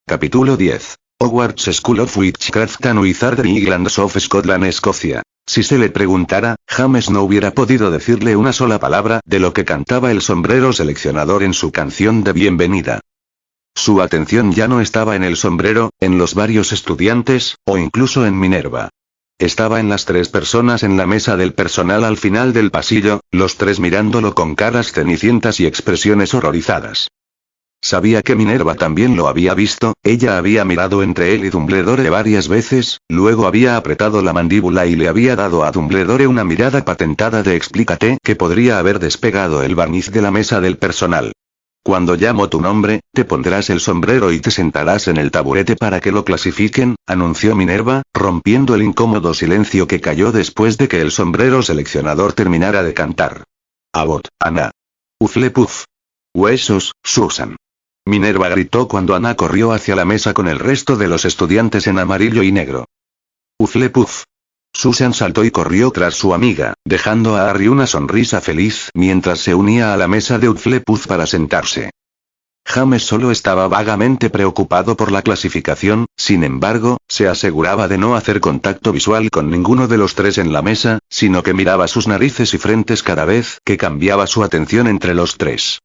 Capítulo 10. Hogwarts School of Witchcraft and Wizardry, Highlands of Scotland, Escocia. Si se le preguntara, James no hubiera podido decirle una sola palabra de lo que cantaba el sombrero seleccionador en su canción de bienvenida. Su atención ya no estaba en el sombrero, en los varios estudiantes, o incluso en Minerva. Estaba en las 3 personas en la mesa del personal al final del pasillo, los 3 mirándolo con caras cenicientas y expresiones horrorizadas. Sabía que Minerva también lo había visto. Ella había mirado entre él y Dumbledore varias veces, luego había apretado la mandíbula y le había dado a Dumbledore una mirada patentada de explícate que podría haber despegado el barniz de la mesa del personal. Cuando llamo tu nombre, te pondrás el sombrero y te sentarás en el taburete para que lo clasifiquen, anunció Minerva, rompiendo el incómodo silencio que cayó después de que el sombrero seleccionador terminara de cantar. Abbott, Ana. Uflepuf. Huesos, Susan. Minerva gritó cuando Ana corrió hacia la mesa con el resto de los estudiantes en amarillo y negro. Uflepuf. Susan saltó y corrió tras su amiga, dejando a Harry una sonrisa feliz mientras se unía a la mesa de Hufflepuff para sentarse. James solo estaba vagamente preocupado por la clasificación, sin embargo, se aseguraba de no hacer contacto visual con ninguno de los 3 en la mesa, sino que miraba sus narices y frentes cada vez que cambiaba su atención entre los 3.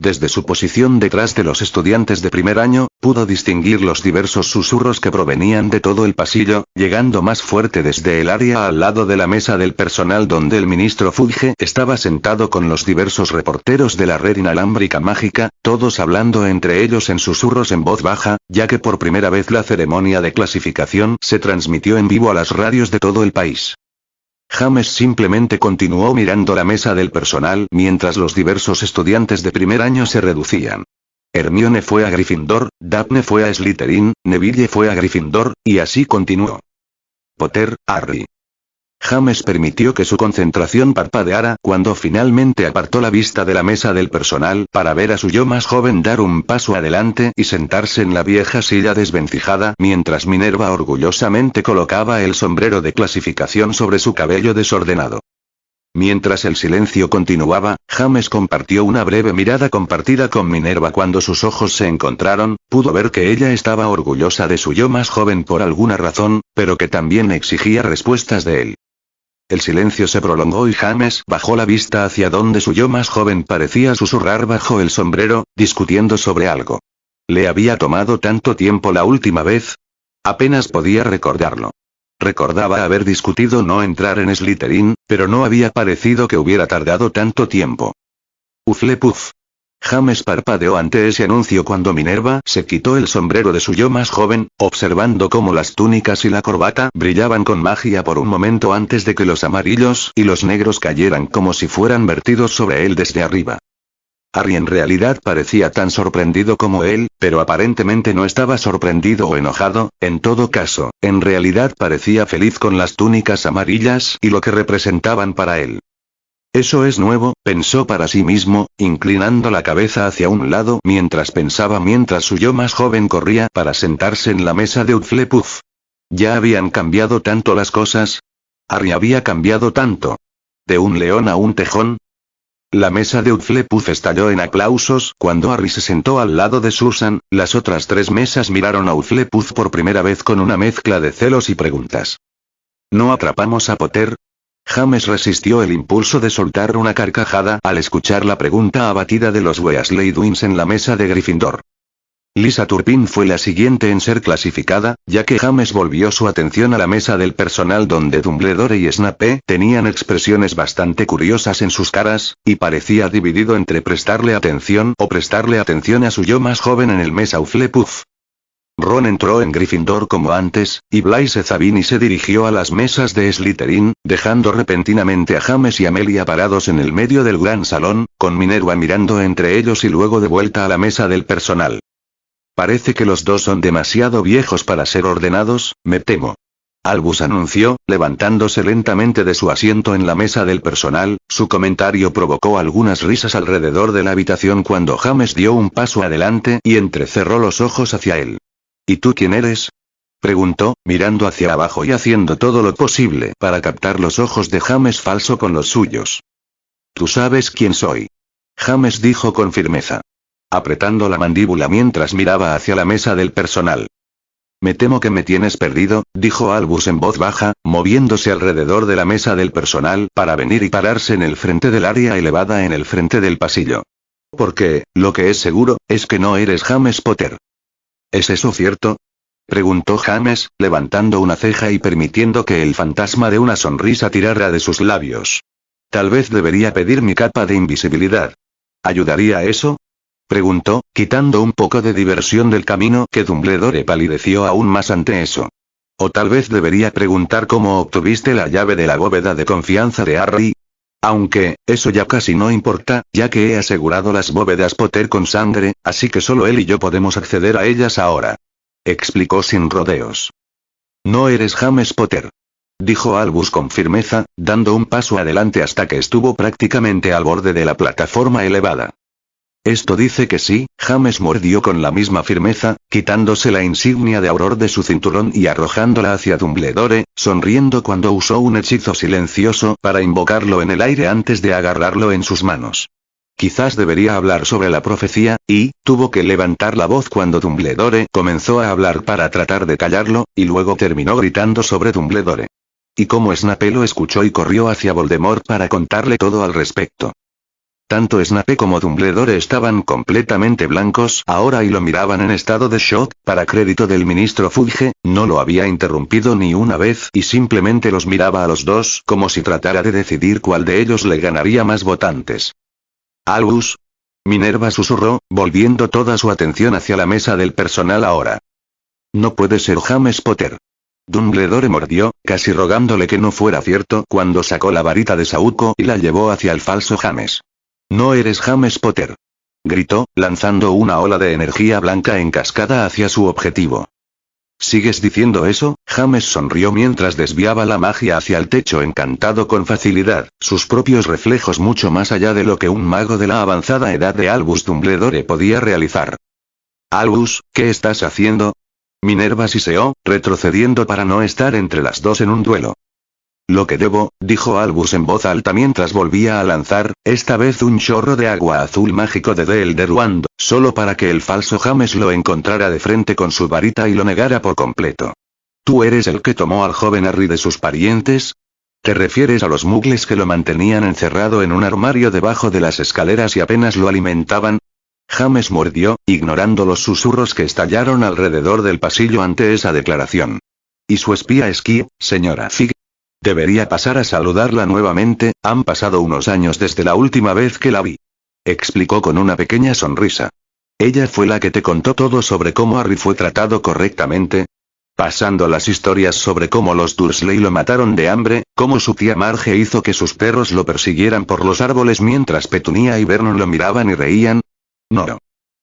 Desde su posición detrás de los estudiantes de primer año, pudo distinguir los diversos susurros que provenían de todo el pasillo, llegando más fuerte desde el área al lado de la mesa del personal donde el ministro Fudge estaba sentado con los diversos reporteros de la red inalámbrica mágica, todos hablando entre ellos en susurros en voz baja, ya que por primera vez la ceremonia de clasificación se transmitió en vivo a las radios de todo el país. James simplemente continuó mirando la mesa del personal mientras los diversos estudiantes de primer año se reducían. Hermione fue a Gryffindor, Daphne fue a Slytherin, Neville fue a Gryffindor, y así continuó. Potter, Harry. James permitió que su concentración parpadeara cuando finalmente apartó la vista de la mesa del personal para ver a su yo más joven dar un paso adelante y sentarse en la vieja silla desvencijada mientras Minerva orgullosamente colocaba el sombrero de clasificación sobre su cabello desordenado. Mientras el silencio continuaba, James compartió una breve mirada compartida con Minerva cuando sus ojos se encontraron, pudo ver que ella estaba orgullosa de su yo más joven por alguna razón, pero que también exigía respuestas de él. El silencio se prolongó y James bajó la vista hacia donde su yo más joven parecía susurrar bajo el sombrero, discutiendo sobre algo. ¿Le había tomado tanto tiempo la última vez? Apenas podía recordarlo. Recordaba haber discutido no entrar en Slytherin, pero no había parecido que hubiera tardado tanto tiempo. Hufflepuff. James parpadeó ante ese anuncio cuando Minerva se quitó el sombrero de su yo más joven, observando cómo las túnicas y la corbata brillaban con magia por un momento antes de que los amarillos y los negros cayeran como si fueran vertidos sobre él desde arriba. Harry en realidad parecía tan sorprendido como él, pero aparentemente no estaba sorprendido o enojado. En todo caso, en realidad parecía feliz con las túnicas amarillas y lo que representaban para él. Eso es nuevo, pensó para sí mismo, inclinando la cabeza hacia un lado mientras pensaba mientras su yo más joven corría para sentarse en la mesa de Hufflepuff. ¿Ya habían cambiado tanto las cosas? Harry había cambiado tanto. ¿De un león a un tejón? La mesa de Hufflepuff estalló en aplausos cuando Harry se sentó al lado de Susan. Las otras tres mesas miraron a Hufflepuff por primera vez con una mezcla de celos y preguntas. ¿No atrapamos a Potter? James resistió el impulso de soltar una carcajada al escuchar la pregunta abatida de los Weasley Twins en la mesa de Gryffindor. Lisa Turpin fue la siguiente en ser clasificada, ya que James volvió su atención a la mesa del personal donde Dumbledore y Snape tenían expresiones bastante curiosas en sus caras, y parecía dividido entre prestarle atención o prestarle atención a su yo más joven en el mesa Hufflepuff. Ron entró en Gryffindor como antes, y Blaise Zabini se dirigió a las mesas de Slytherin, dejando repentinamente a James y Amelia parados en el medio del gran salón, con Minerva mirando entre ellos y luego de vuelta a la mesa del personal. Parece que los dos son demasiado viejos para ser ordenados, me temo. Albus anunció, levantándose lentamente de su asiento en la mesa del personal. Su comentario provocó algunas risas alrededor de la habitación cuando James dio un paso adelante y entrecerró los ojos hacia él. ¿Y tú quién eres? Preguntó, mirando hacia abajo y haciendo todo lo posible para captar los ojos de James falso con los suyos. Tú sabes quién soy. James dijo con firmeza, apretando la mandíbula mientras miraba hacia la mesa del personal. Me temo que me tienes perdido, dijo Albus en voz baja, moviéndose alrededor de la mesa del personal para venir y pararse en el frente del área elevada en el frente del pasillo. Porque, lo que es seguro, es que no eres James Potter. ¿Es eso cierto? Preguntó James, levantando una ceja y permitiendo que el fantasma de una sonrisa tirara de sus labios. Tal vez debería pedir mi capa de invisibilidad. ¿Ayudaría eso? Preguntó, quitando un poco de diversión del camino que Dumbledore palideció aún más ante eso. O tal vez debería preguntar cómo obtuviste la llave de la bóveda de confianza de Harry. Aunque, eso ya casi no importa, ya que he asegurado las bóvedas Potter con sangre, así que solo él y yo podemos acceder a ellas ahora. Explicó sin rodeos. No eres James Potter. Dijo Albus con firmeza, dando un paso adelante hasta que estuvo prácticamente al borde de la plataforma elevada. Esto dice que sí, James mordió con la misma firmeza, quitándose la insignia de Auror de su cinturón y arrojándola hacia Dumbledore, sonriendo cuando usó un hechizo silencioso para invocarlo en el aire antes de agarrarlo en sus manos. Quizás debería hablar sobre la profecía, y tuvo que levantar la voz cuando Dumbledore comenzó a hablar para tratar de callarlo, y luego terminó gritando sobre Dumbledore. Y como Snape lo escuchó y corrió hacia Voldemort para contarle todo al respecto. Tanto Snape como Dumbledore estaban completamente blancos ahora y lo miraban en estado de shock. Para crédito del ministro Fudge, no lo había interrumpido ni una vez y simplemente los miraba a los dos como si tratara de decidir cuál de ellos le ganaría más votantes. Albus. Minerva susurró, volviendo toda su atención hacia la mesa del personal ahora. No puede ser James Potter. Dumbledore mordió, casi rogándole que no fuera cierto cuando sacó la varita de saúco y la llevó hacia el falso James. No eres James Potter. Gritó, lanzando una ola de energía blanca en cascada hacia su objetivo. ¿Sigues diciendo eso? James sonrió mientras desviaba la magia hacia el techo encantado con facilidad, sus propios reflejos mucho más allá de lo que un mago de la avanzada edad de Albus Dumbledore podía realizar. Albus, ¿qué estás haciendo? Minerva siseó, retrocediendo para no estar entre las dos en un duelo. Lo que debo, dijo Albus en voz alta mientras volvía a lanzar, esta vez un chorro de agua azul mágico de The Elder Wand, solo para que el falso James lo encontrara de frente con su varita y lo negara por completo. ¿Tú eres el que tomó al joven Harry de sus parientes? ¿Te refieres a los muggles que lo mantenían encerrado en un armario debajo de las escaleras y apenas lo alimentaban? James mordió, ignorando los susurros que estallaron alrededor del pasillo ante esa declaración. ¿Y su espía Skip, señora Fig? Debería pasar a saludarla nuevamente, han pasado unos años desde la última vez que la vi. Explicó con una pequeña sonrisa. ¿Ella fue la que te contó todo sobre cómo Harry fue tratado correctamente? Pasando las historias sobre cómo los Dursley lo mataron de hambre, cómo su tía Marge hizo que sus perros lo persiguieran por los árboles mientras Petunia y Vernon lo miraban y reían. No.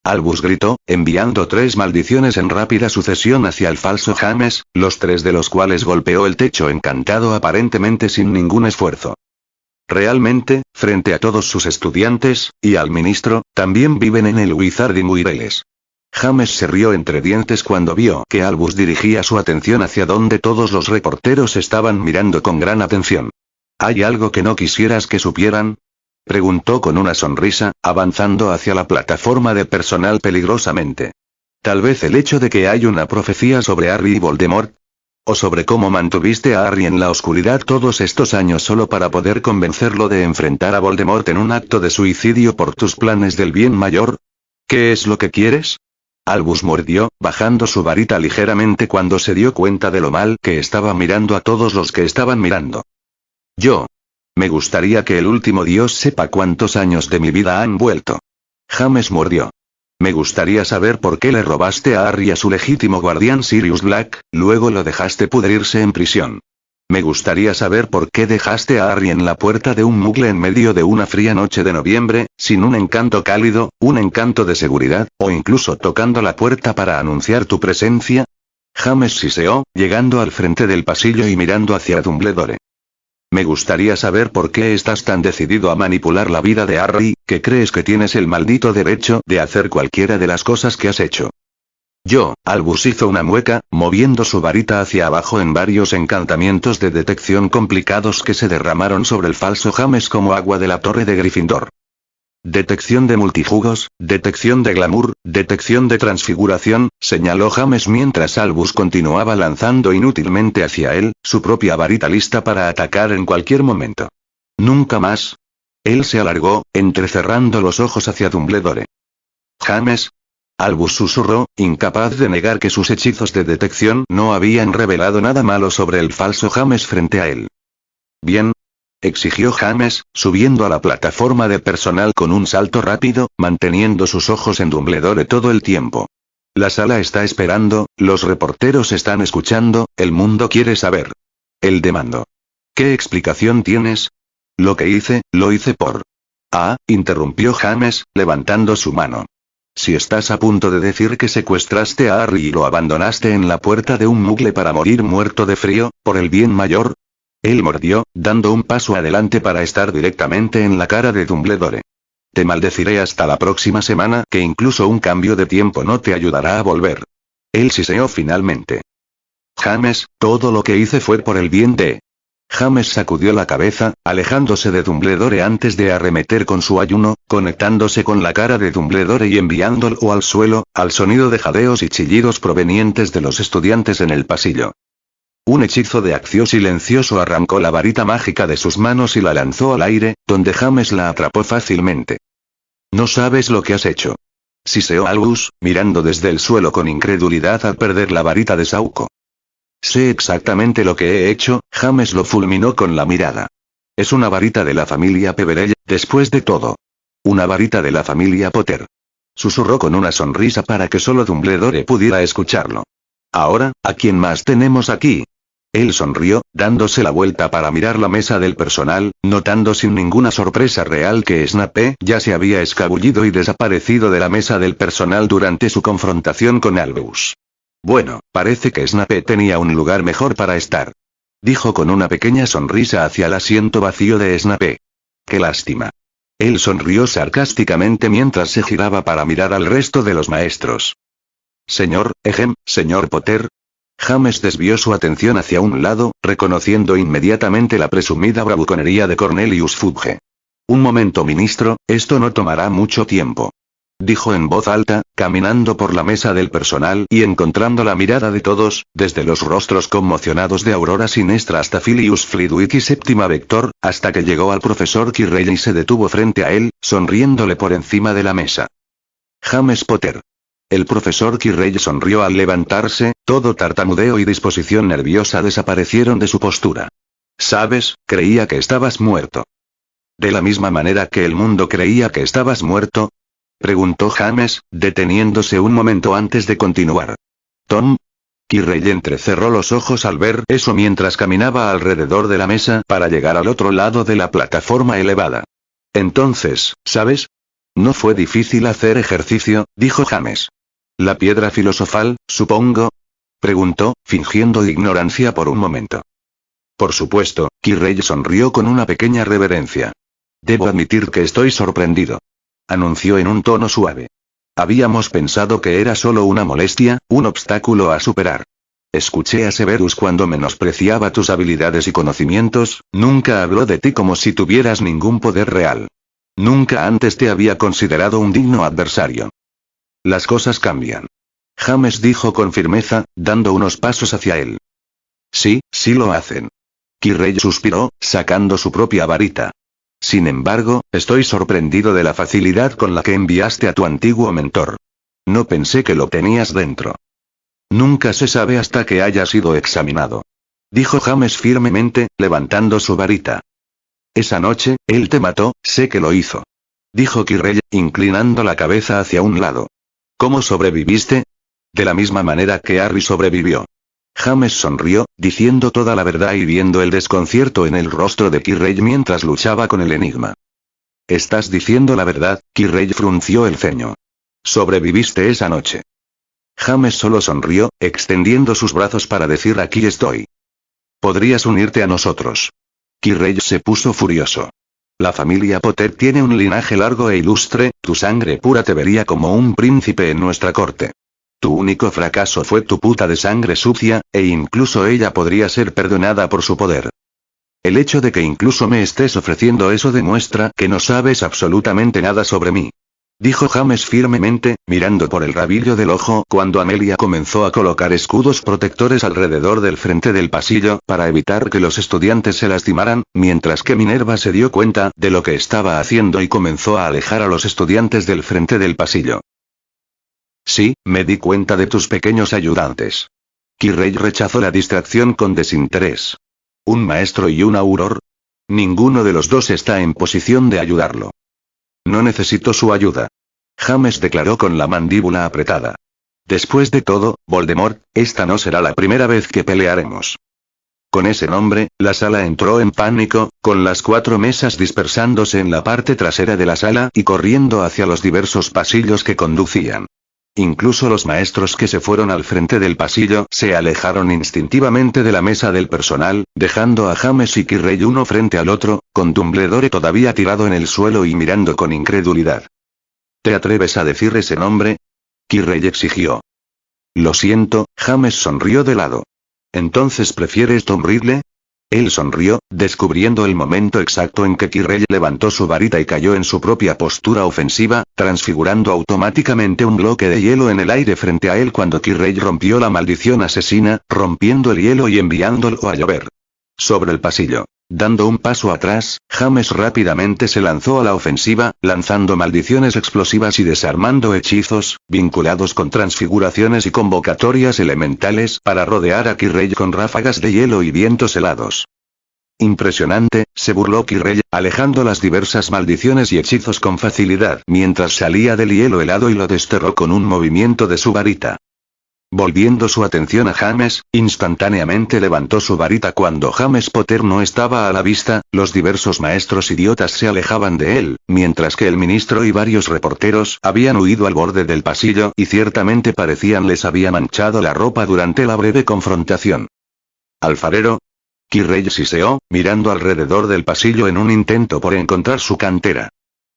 Albus gritó, enviando 3 maldiciones en rápida sucesión hacia el falso James, los 3 de los cuales golpeó el techo encantado aparentemente sin ningún esfuerzo. Realmente, frente a todos sus estudiantes, y al ministro, también viven en el Wizarding Muireles. James se rió entre dientes cuando vio que Albus dirigía su atención hacia donde todos los reporteros estaban mirando con gran atención. ¿Hay algo que no quisieras que supieran? Preguntó con una sonrisa, avanzando hacia la plataforma de personal peligrosamente. Tal vez el hecho de que hay una profecía sobre Harry y Voldemort. O sobre cómo mantuviste a Harry en la oscuridad todos estos años solo para poder convencerlo de enfrentar a Voldemort en un acto de suicidio por tus planes del bien mayor. ¿Qué es lo que quieres? Albus mordió, bajando su varita ligeramente cuando se dio cuenta de lo mal que estaba mirando a todos los que estaban mirando. Me gustaría que el último dios sepa cuántos años de mi vida han vuelto. James mordió. Me gustaría saber por qué le robaste a Harry a su legítimo guardián Sirius Black, luego lo dejaste pudrirse en prisión. Me gustaría saber por qué dejaste a Harry en la puerta de un mugle en medio de una fría noche de noviembre, sin un encanto cálido, un encanto de seguridad, o incluso tocando la puerta para anunciar tu presencia. James siseó, llegando al frente del pasillo y mirando hacia Dumbledore. Me gustaría saber por qué estás tan decidido a manipular la vida de Harry, que crees que tienes el maldito derecho de hacer cualquiera de las cosas que has hecho. Albus hizo una mueca, moviendo su varita hacia abajo en varios encantamientos de detección complicados que se derramaron sobre el falso James como agua de la torre de Gryffindor. Detección de multijugos, detección de glamour, detección de transfiguración, señaló James mientras Albus continuaba lanzando inútilmente hacia él, su propia varita lista para atacar en cualquier momento. Nunca más. Él se alargó, entrecerrando los ojos hacia Dumbledore. James. Albus susurró, incapaz de negar que sus hechizos de detección no habían revelado nada malo sobre el falso James frente a él. Bien. Exigió James, subiendo a la plataforma de personal con un salto rápido, manteniendo sus ojos en Dumbledore todo el tiempo. La sala está esperando, los reporteros están escuchando, el mundo quiere saber. Él demandó. ¿Qué explicación tienes? Lo que hice, lo hice por... interrumpió James, levantando su mano. Si estás a punto de decir que secuestraste a Harry y lo abandonaste en la puerta de un mugle para morir muerto de frío, por el bien mayor. Él mordió, dando un paso adelante para estar directamente en la cara de Dumbledore. Te maldeciré hasta la próxima semana, que incluso un cambio de tiempo no te ayudará a volver. Él siseó finalmente. James, todo lo que hice fue por el bien de... James sacudió la cabeza, alejándose de Dumbledore antes de arremeter con su ayuno, conectándose con la cara de Dumbledore y enviándolo al suelo, al sonido de jadeos y chillidos provenientes de los estudiantes en el pasillo. Un hechizo de acción silencioso arrancó la varita mágica de sus manos y la lanzó al aire, donde James la atrapó fácilmente. No sabes lo que has hecho. Siseó Albus, mirando desde el suelo con incredulidad al perder la varita de Sauco. Sé exactamente lo que he hecho, James lo fulminó con la mirada. Es una varita de la familia Peverell, después de todo. Una varita de la familia Potter. Susurró con una sonrisa para que solo Dumbledore pudiera escucharlo. Ahora, ¿a quién más tenemos aquí? Él sonrió, dándose la vuelta para mirar la mesa del personal, notando sin ninguna sorpresa real que Snape ya se había escabullido y desaparecido de la mesa del personal durante su confrontación con Albus. Bueno, parece que Snape tenía un lugar mejor para estar. Dijo con una pequeña sonrisa hacia el asiento vacío de Snape. Qué lástima. Él sonrió sarcásticamente mientras se giraba para mirar al resto de los maestros. Señor Potter. James desvió su atención hacia un lado, reconociendo inmediatamente la presumida bravuconería de Cornelius Fudge. Un momento, ministro, esto no tomará mucho tiempo. Dijo en voz alta, caminando por la mesa del personal y encontrando la mirada de todos, desde los rostros conmocionados de Aurora Sinestra hasta Filius Flitwick y Séptima Vector, hasta que llegó al profesor Quirrell y se detuvo frente a él, sonriéndole por encima de la mesa. James Potter. El profesor Quirrell sonrió al levantarse, todo tartamudeo y disposición nerviosa desaparecieron de su postura. ¿Sabes? Creía que estabas muerto. ¿De la misma manera que el mundo creía que estabas muerto? Preguntó James, deteniéndose un momento antes de continuar. Tom. Quirrell entrecerró los ojos al ver eso mientras caminaba alrededor de la mesa para llegar al otro lado de la plataforma elevada. Entonces, ¿sabes? No fue difícil hacer ejercicio, dijo James. ¿La piedra filosofal, supongo? Preguntó, fingiendo ignorancia por un momento. Por supuesto, Quirrell sonrió con una pequeña reverencia. Debo admitir que estoy sorprendido. Anunció en un tono suave. Habíamos pensado que era solo una molestia, un obstáculo a superar. Escuché a Severus cuando menospreciaba tus habilidades y conocimientos, nunca habló de ti como si tuvieras ningún poder real. Nunca antes te había considerado un digno adversario. Las cosas cambian. James dijo con firmeza, dando unos pasos hacia él. Sí, sí lo hacen. Kirrell suspiró, sacando su propia varita. Sin embargo, estoy sorprendido de la facilidad con la que enviaste a tu antiguo mentor. No pensé que lo tenías dentro. Nunca se sabe hasta que haya sido examinado. Dijo James firmemente, levantando su varita. Esa noche, él te mató, sé que lo hizo. Dijo Kirrell, inclinando la cabeza hacia un lado. ¿Cómo sobreviviste? De la misma manera que Harry sobrevivió. James sonrió, diciendo toda la verdad y viendo el desconcierto en el rostro de Kirrell mientras luchaba con el enigma. ¿Estás diciendo la verdad? Kirrell frunció el ceño. Sobreviviste esa noche. James solo sonrió, extendiendo sus brazos para decir aquí estoy. Podrías unirte a nosotros. Kirrell se puso furioso. La familia Potter tiene un linaje largo e ilustre, tu sangre pura te vería como un príncipe en nuestra corte. Tu único fracaso fue tu puta de sangre sucia, e incluso ella podría ser perdonada por su poder. El hecho de que incluso me estés ofreciendo eso demuestra que no sabes absolutamente nada sobre mí. Dijo James firmemente, mirando por el rabillo del ojo cuando Amelia comenzó a colocar escudos protectores alrededor del frente del pasillo para evitar que los estudiantes se lastimaran, mientras que Minerva se dio cuenta de lo que estaba haciendo y comenzó a alejar a los estudiantes del frente del pasillo. Sí, me di cuenta de tus pequeños ayudantes. Kirrell rechazó la distracción con desinterés. ¿Un maestro y un auror? Ninguno de los dos está en posición de ayudarlo. No necesito su ayuda. James declaró con la mandíbula apretada. Después de todo, Voldemort, esta no será la primera vez que pelearemos. Con ese nombre, la sala entró en pánico, con las 4 mesas dispersándose en la parte trasera de la sala y corriendo hacia los diversos pasillos que conducían. Incluso los maestros que se fueron al frente del pasillo se alejaron instintivamente de la mesa del personal, dejando a James y Kirrell uno frente al otro, con Dumbledore todavía tirado en el suelo y mirando con incredulidad. ¿Te atreves a decir ese nombre? Kirrell exigió. Lo siento, James sonrió de lado. ¿Entonces prefieres Tom Riddle? Él sonrió, descubriendo el momento exacto en que Kirrell levantó su varita y cayó en su propia postura ofensiva, transfigurando automáticamente un bloque de hielo en el aire frente a él cuando Kirrell rompió la maldición asesina, rompiendo el hielo y enviándolo a llover. Sobre el pasillo. Dando un paso atrás, James rápidamente se lanzó a la ofensiva, lanzando maldiciones explosivas y desarmando hechizos, vinculados con transfiguraciones y convocatorias elementales para rodear a Kirrell con ráfagas de hielo y vientos helados. Impresionante, se burló Kirrell, alejando las diversas maldiciones y hechizos con facilidad mientras salía del hielo helado y lo desterró con un movimiento de su varita. Volviendo su atención a James, instantáneamente levantó su varita cuando James Potter no estaba a la vista, los diversos maestros idiotas se alejaban de él, mientras que el ministro y varios reporteros habían huido al borde del pasillo y ciertamente parecían les había manchado la ropa durante la breve confrontación. ¿Alfarero? Kirrell siseó, mirando alrededor del pasillo en un intento por encontrar su cantera.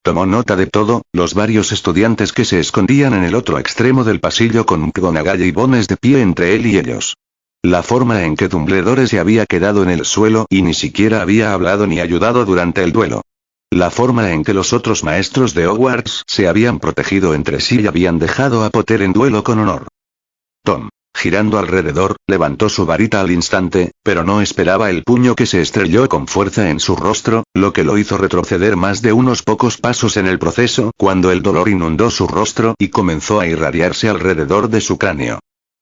Tomó nota de todo, los varios estudiantes que se escondían en el otro extremo del pasillo con McGonagall y Bones de pie entre él y ellos. La forma en que Dumbledore se había quedado en el suelo y ni siquiera había hablado ni ayudado durante el duelo. La forma en que los otros maestros de Hogwarts se habían protegido entre sí y habían dejado a Potter en duelo con honor. Tom, girando alrededor, levantó su varita al instante, pero no esperaba el puño que se estrelló con fuerza en su rostro, lo que lo hizo retroceder más de unos pocos pasos en el proceso cuando el dolor inundó su rostro y comenzó a irradiarse alrededor de su cráneo.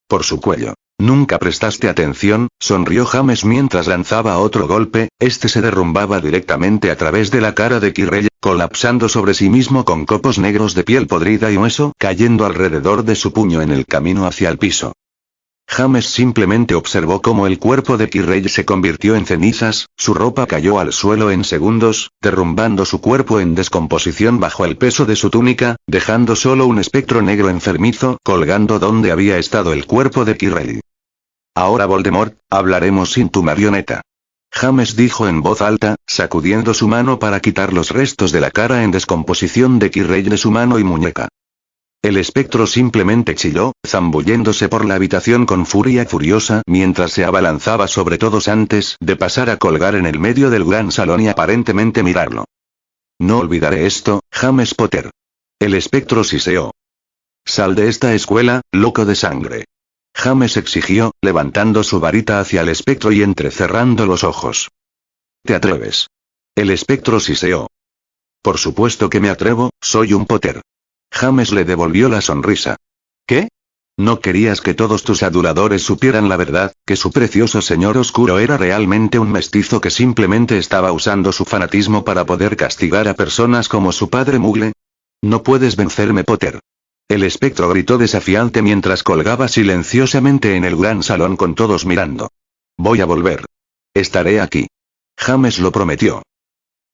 Por su cuello. Nunca prestaste atención, sonrió James mientras lanzaba otro golpe, este se derrumbaba directamente a través de la cara de Kirrell, colapsando sobre sí mismo con copos negros de piel podrida y hueso cayendo alrededor de su puño en el camino hacia el piso. James simplemente observó cómo el cuerpo de Kirrell se convirtió en cenizas, su ropa cayó al suelo en segundos, derrumbando su cuerpo en descomposición bajo el peso de su túnica, dejando solo un espectro negro enfermizo colgando donde había estado el cuerpo de Kirrell. Ahora Voldemort, hablaremos sin tu marioneta. James dijo en voz alta, sacudiendo su mano para quitar los restos de la cara en descomposición de Kirrell de su mano y muñeca. El espectro simplemente chilló, zambulléndose por la habitación con furia furiosa mientras se abalanzaba sobre todos antes de pasar a colgar en el medio del gran salón y aparentemente mirarlo. No olvidaré esto, James Potter. El espectro siseó. Sal de esta escuela, loco de sangre. James exigió, levantando su varita hacia el espectro y entrecerrando los ojos. ¿Te atreves? El espectro siseó. Por supuesto que me atrevo, soy un Potter. James le devolvió la sonrisa. ¿Qué? ¿No querías que todos tus aduladores supieran la verdad, que su precioso señor oscuro era realmente un mestizo que simplemente estaba usando su fanatismo para poder castigar a personas como su padre Muggle? No puedes vencerme, Potter. El espectro gritó desafiante mientras colgaba silenciosamente en el gran salón con todos mirando. Voy a volver. Estaré aquí. James lo prometió.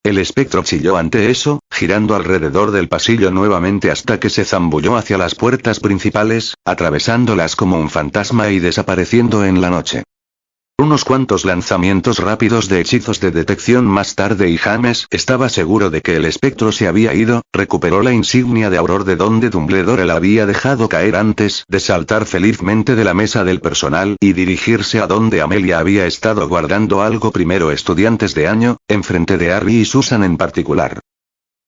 El espectro chilló ante eso, girando alrededor del pasillo nuevamente hasta que se zambulló hacia las puertas principales, atravesándolas como un fantasma y desapareciendo en la noche. Unos cuantos lanzamientos rápidos de hechizos de detección más tarde y James estaba seguro de que el espectro se había ido, recuperó la insignia de Auror de donde Dumbledore la había dejado caer antes de saltar felizmente de la mesa del personal y dirigirse a donde Amelia había estado guardando algo primero estudiantes de año, enfrente de Harry y Susan en particular.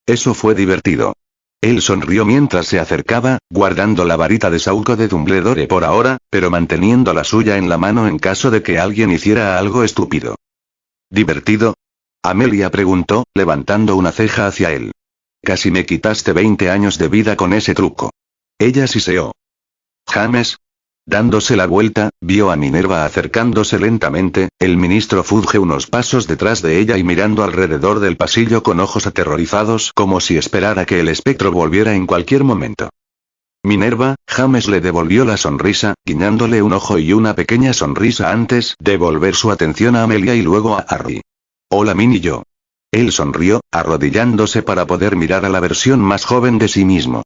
Eso fue divertido. Él sonrió mientras se acercaba, guardando la varita de saúco de Dumbledore por ahora, pero manteniendo la suya en la mano en caso de que alguien hiciera algo estúpido. ¿Divertido? Amelia preguntó, levantando una ceja hacia él. Casi me quitaste 20 años de vida con ese truco. Ella siseó. James. Dándose la vuelta, vio a Minerva acercándose lentamente, el ministro Fudge unos pasos detrás de ella y mirando alrededor del pasillo con ojos aterrorizados como si esperara que el espectro volviera en cualquier momento. Minerva, James le devolvió la sonrisa, guiñándole un ojo y una pequeña sonrisa antes de volver su atención a Amelia y luego a Harry. Hola Min y yo. Él sonrió, arrodillándose para poder mirar a la versión más joven de sí mismo.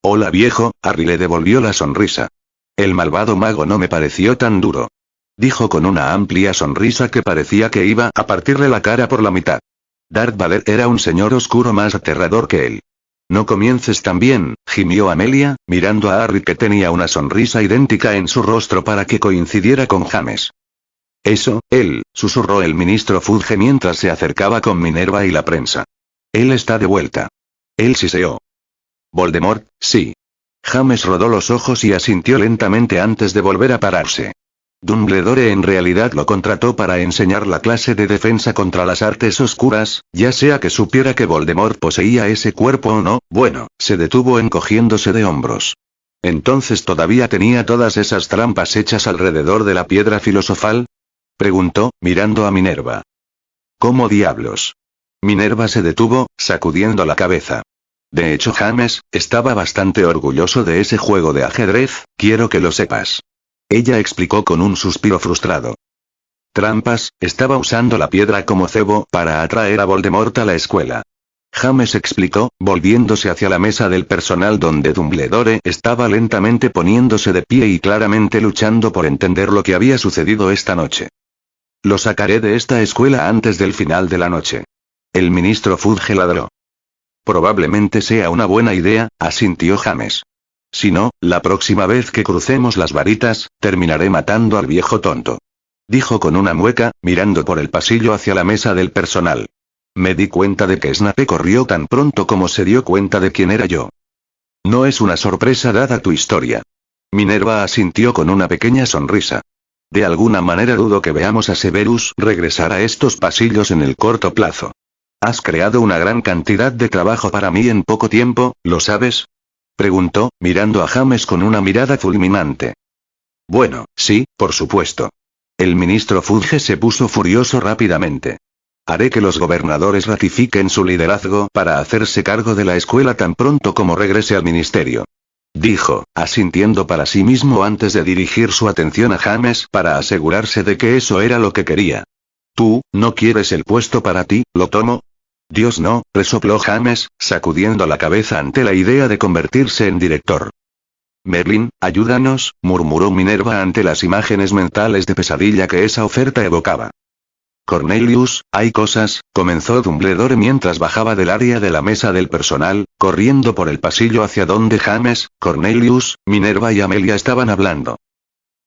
Hola viejo, Harry le devolvió la sonrisa. El malvado mago no me pareció tan duro. Dijo con una amplia sonrisa que parecía que iba a partirle la cara por la mitad. Darth Vader era un señor oscuro más aterrador que él. No comiences tan bien, gimió Amelia, mirando a Harry que tenía una sonrisa idéntica en su rostro para que coincidiera con James. Eso, él, susurró el ministro Fudge mientras se acercaba con Minerva y la prensa. Él está de vuelta. Él siseó. Voldemort, sí. James rodó los ojos y asintió lentamente antes de volver a pararse. Dumbledore en realidad lo contrató para enseñar la clase de defensa contra las artes oscuras, ya sea que supiera que Voldemort poseía ese cuerpo o no. Bueno, se detuvo encogiéndose de hombros. ¿Entonces todavía tenía todas esas trampas hechas alrededor de la piedra filosofal? Preguntó, mirando a Minerva. ¿Cómo diablos? Minerva se detuvo, sacudiendo la cabeza. De hecho James, estaba bastante orgulloso de ese juego de ajedrez, quiero que lo sepas. Ella explicó con un suspiro frustrado. Trampas, estaba usando la piedra como cebo para atraer a Voldemort a la escuela. James explicó, volviéndose hacia la mesa del personal donde Dumbledore estaba lentamente poniéndose de pie y claramente luchando por entender lo que había sucedido esta noche. Lo sacaré de esta escuela antes del final de la noche. El ministro Fudge ladró. Probablemente sea una buena idea, asintió James. Si no, la próxima vez que crucemos las varitas, terminaré matando al viejo tonto. Dijo con una mueca, mirando por el pasillo hacia la mesa del personal. Me di cuenta de que Snape corrió tan pronto como se dio cuenta de quién era yo. No es una sorpresa dada tu historia. Minerva asintió con una pequeña sonrisa. De alguna manera dudo que veamos a Severus regresar a estos pasillos en el corto plazo. Has creado una gran cantidad de trabajo para mí en poco tiempo, ¿lo sabes? Preguntó, mirando a James con una mirada fulminante. Bueno, sí, por supuesto. El ministro Fudge se puso furioso rápidamente. Haré que los gobernadores ratifiquen su liderazgo para hacerse cargo de la escuela tan pronto como regrese al ministerio. Dijo, asintiendo para sí mismo antes de dirigir su atención a James para asegurarse de que eso era lo que quería. ¿Tú, no quieres el puesto para ti, lo tomo? Dios no, resopló James, sacudiendo la cabeza ante la idea de convertirse en director. Merlin, ayúdanos, murmuró Minerva ante las imágenes mentales de pesadilla que esa oferta evocaba. Cornelius, hay cosas, comenzó Dumbledore mientras bajaba del área de la mesa del personal, corriendo por el pasillo hacia donde James, Cornelius, Minerva y Amelia estaban hablando.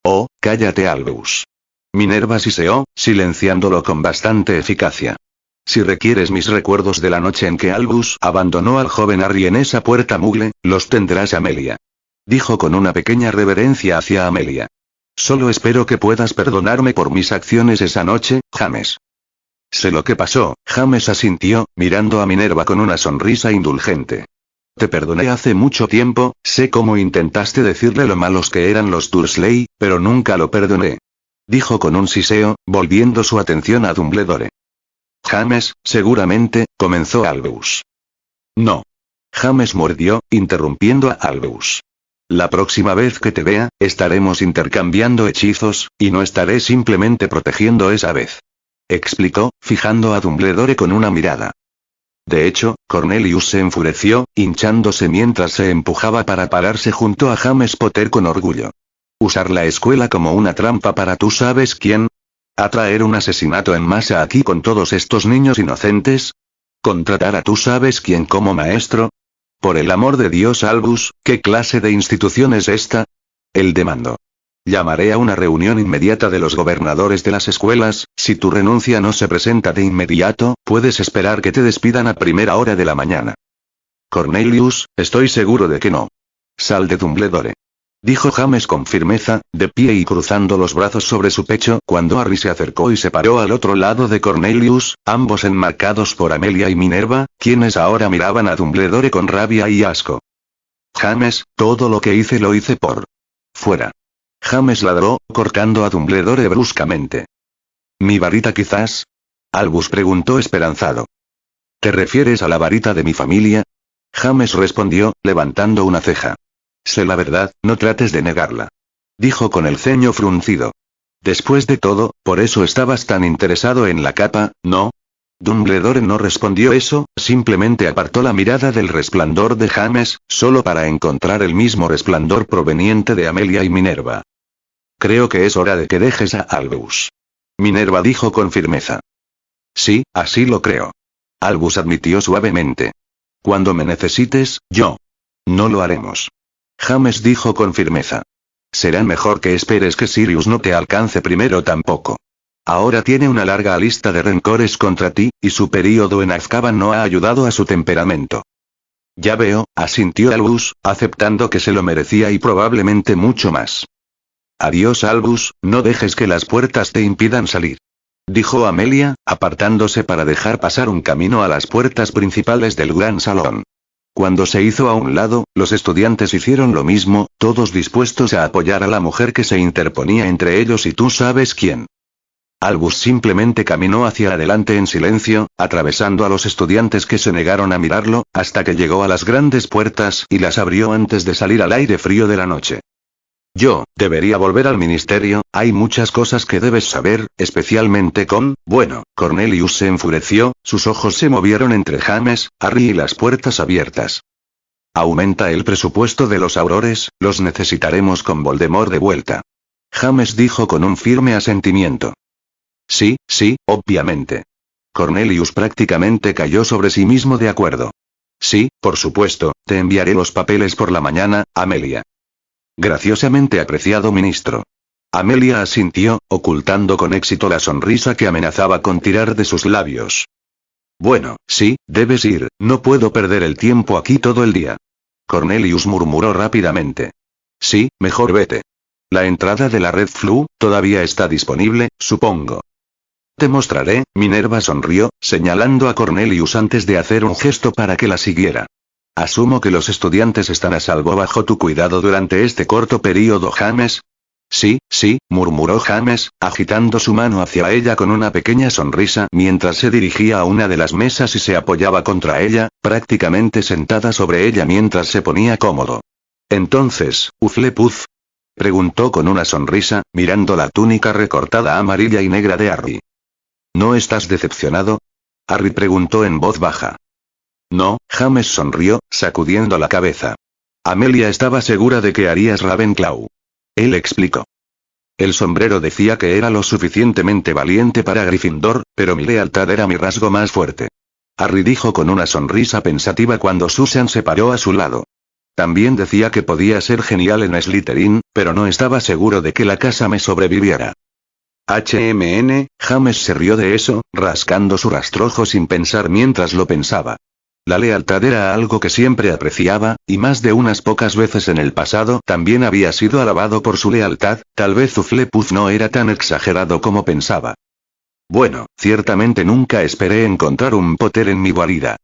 Oh, cállate Albus. Minerva siseó, silenciándolo con bastante eficacia. Si requieres mis recuerdos de la noche en que Albus abandonó al joven Harry en esa puerta mugle, los tendrás Amelia. Dijo con una pequeña reverencia hacia Amelia. Solo espero que puedas perdonarme por mis acciones esa noche, James. Sé lo que pasó, James asintió, mirando a Minerva con una sonrisa indulgente. Te perdoné hace mucho tiempo, sé cómo intentaste decirle lo malos que eran los Dursley, pero nunca lo perdoné. Dijo con un siseo, volviendo su atención a Dumbledore. James, seguramente, comenzó Albus. No. James mordió, interrumpiendo a Albus. La próxima vez que te vea, estaremos intercambiando hechizos, y no estaré simplemente protegiendo esa vez. Explicó, fijando a Dumbledore con una mirada. De hecho, Cornelius se enfureció, hinchándose mientras se empujaba para pararse junto a James Potter con orgullo. ¿Usar la escuela como una trampa para tú sabes quién? ¿Atraer un asesinato en masa aquí con todos estos niños inocentes? ¿Contratar a tú sabes quién como maestro? Por el amor de Dios Albus, ¿qué clase de institución es esta? Él demandó. Llamaré a una reunión inmediata de los gobernadores de las escuelas, si tu renuncia no se presenta de inmediato, puedes esperar que te despidan a primera hora de la mañana. Cornelius, estoy seguro de que no. Sal de Dumbledore. Dijo James con firmeza, de pie y cruzando los brazos sobre su pecho cuando Harry se acercó y se paró al otro lado de Cornelius, ambos enmarcados por Amelia y Minerva, quienes ahora miraban a Dumbledore con rabia y asco. James, todo lo que hice lo hice por... Fuera. James ladró, cortando a Dumbledore bruscamente. ¿Mi varita quizás? Albus preguntó esperanzado. ¿Te refieres a la varita de mi familia? James respondió, levantando una ceja. Sé la verdad, no trates de negarla. Dijo con el ceño fruncido. Después de todo, por eso estabas tan interesado en la capa, ¿no? Dumbledore no respondió eso, simplemente apartó la mirada del resplandor de James, solo para encontrar el mismo resplandor proveniente de Amelia y Minerva. Creo que es hora de que dejes a Albus. Minerva dijo con firmeza. Sí, así lo creo. Albus admitió suavemente. Cuando me necesites, yo. No lo haremos. James dijo con firmeza. Será mejor que esperes que Sirius no te alcance primero tampoco. Ahora tiene una larga lista de rencores contra ti, y su período en Azkaban no ha ayudado a su temperamento. Ya veo, asintió Albus, aceptando que se lo merecía y probablemente mucho más. Adiós Albus, no dejes que las puertas te impidan salir. Dijo Amelia, apartándose para dejar pasar un camino a las puertas principales del gran salón. Cuando se hizo a un lado, los estudiantes hicieron lo mismo, todos dispuestos a apoyar a la mujer que se interponía entre ellos y tú sabes quién. Albus simplemente caminó hacia adelante en silencio, atravesando a los estudiantes que se negaron a mirarlo, hasta que llegó a las grandes puertas y las abrió antes de salir al aire frío de la noche. Yo, debería volver al ministerio, hay muchas cosas que debes saber, especialmente bueno, Cornelius se enfureció, sus ojos se movieron entre James, Harry y las puertas abiertas. Aumenta el presupuesto de los aurores, los necesitaremos con Voldemort de vuelta. James dijo con un firme asentimiento. Sí, obviamente. Cornelius prácticamente cayó sobre sí mismo de acuerdo. Sí, por supuesto, te enviaré los papeles por la mañana, Amelia. Graciosamente apreciado ministro. Amelia asintió, ocultando con éxito la sonrisa que amenazaba con tirar de sus labios. Bueno, sí, debes ir, no puedo perder el tiempo aquí todo el día. Cornelius murmuró rápidamente. Sí, mejor vete. La entrada de la Red Flu, todavía está disponible, supongo. Te mostraré, Minerva sonrió, señalando a Cornelius antes de hacer un gesto para que la siguiera. Asumo que los estudiantes están a salvo bajo tu cuidado durante este corto período, James. Sí, murmuró James, agitando su mano hacia ella con una pequeña sonrisa mientras se dirigía a una de las mesas y se apoyaba contra ella, prácticamente sentada sobre ella mientras se ponía cómodo. Entonces, ¿Hufflepuff? Preguntó con una sonrisa, mirando la túnica recortada amarilla y negra de Harry. ¿No estás decepcionado? Harry preguntó en voz baja. No, James sonrió, sacudiendo la cabeza. Amelia estaba segura de que harías Ravenclaw. Él explicó. El sombrero decía que era lo suficientemente valiente para Gryffindor, pero mi lealtad era mi rasgo más fuerte. Harry dijo con una sonrisa pensativa cuando Susan se paró a su lado. También decía que podía ser genial en Slytherin, pero no estaba seguro de que la casa me sobreviviera. James se rió de eso, rascando su rastrojo sin pensar mientras lo pensaba. La lealtad era algo que siempre apreciaba, y más de unas pocas veces en el pasado también había sido alabado por su lealtad, tal vez Hufflepuff no era tan exagerado como pensaba. Bueno, ciertamente nunca esperé encontrar un Potter en mi guarida.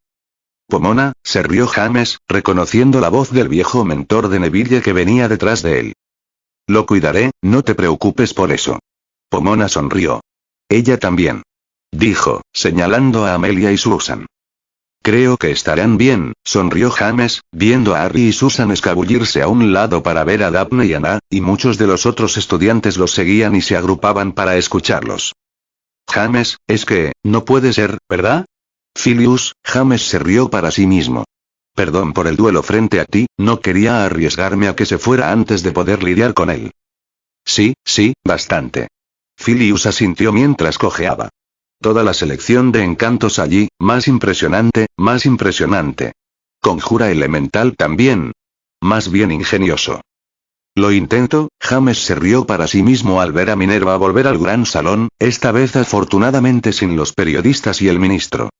Pomona, se rió James, reconociendo la voz del viejo mentor de Neville que venía detrás de él. Lo cuidaré, no te preocupes por eso. Pomona sonrió. Ella también. Dijo, señalando a Amelia y Susan. Creo que estarán bien, sonrió James, viendo a Harry y Susan escabullirse a un lado para ver a Daphne y Anna, y muchos de los otros estudiantes los seguían y se agrupaban para escucharlos. James, es que, no puede ser, ¿verdad? Filius, James se rió para sí mismo. Perdón por el duelo frente a ti, no quería arriesgarme a que se fuera antes de poder lidiar con él. Sí, bastante. Filius asintió mientras cojeaba. Toda la selección de encantos allí, más impresionante, más impresionante. Conjura elemental también. Más bien ingenioso. Lo intento, James se rió para sí mismo al ver a Minerva volver al gran salón, esta vez afortunadamente sin los periodistas y el ministro.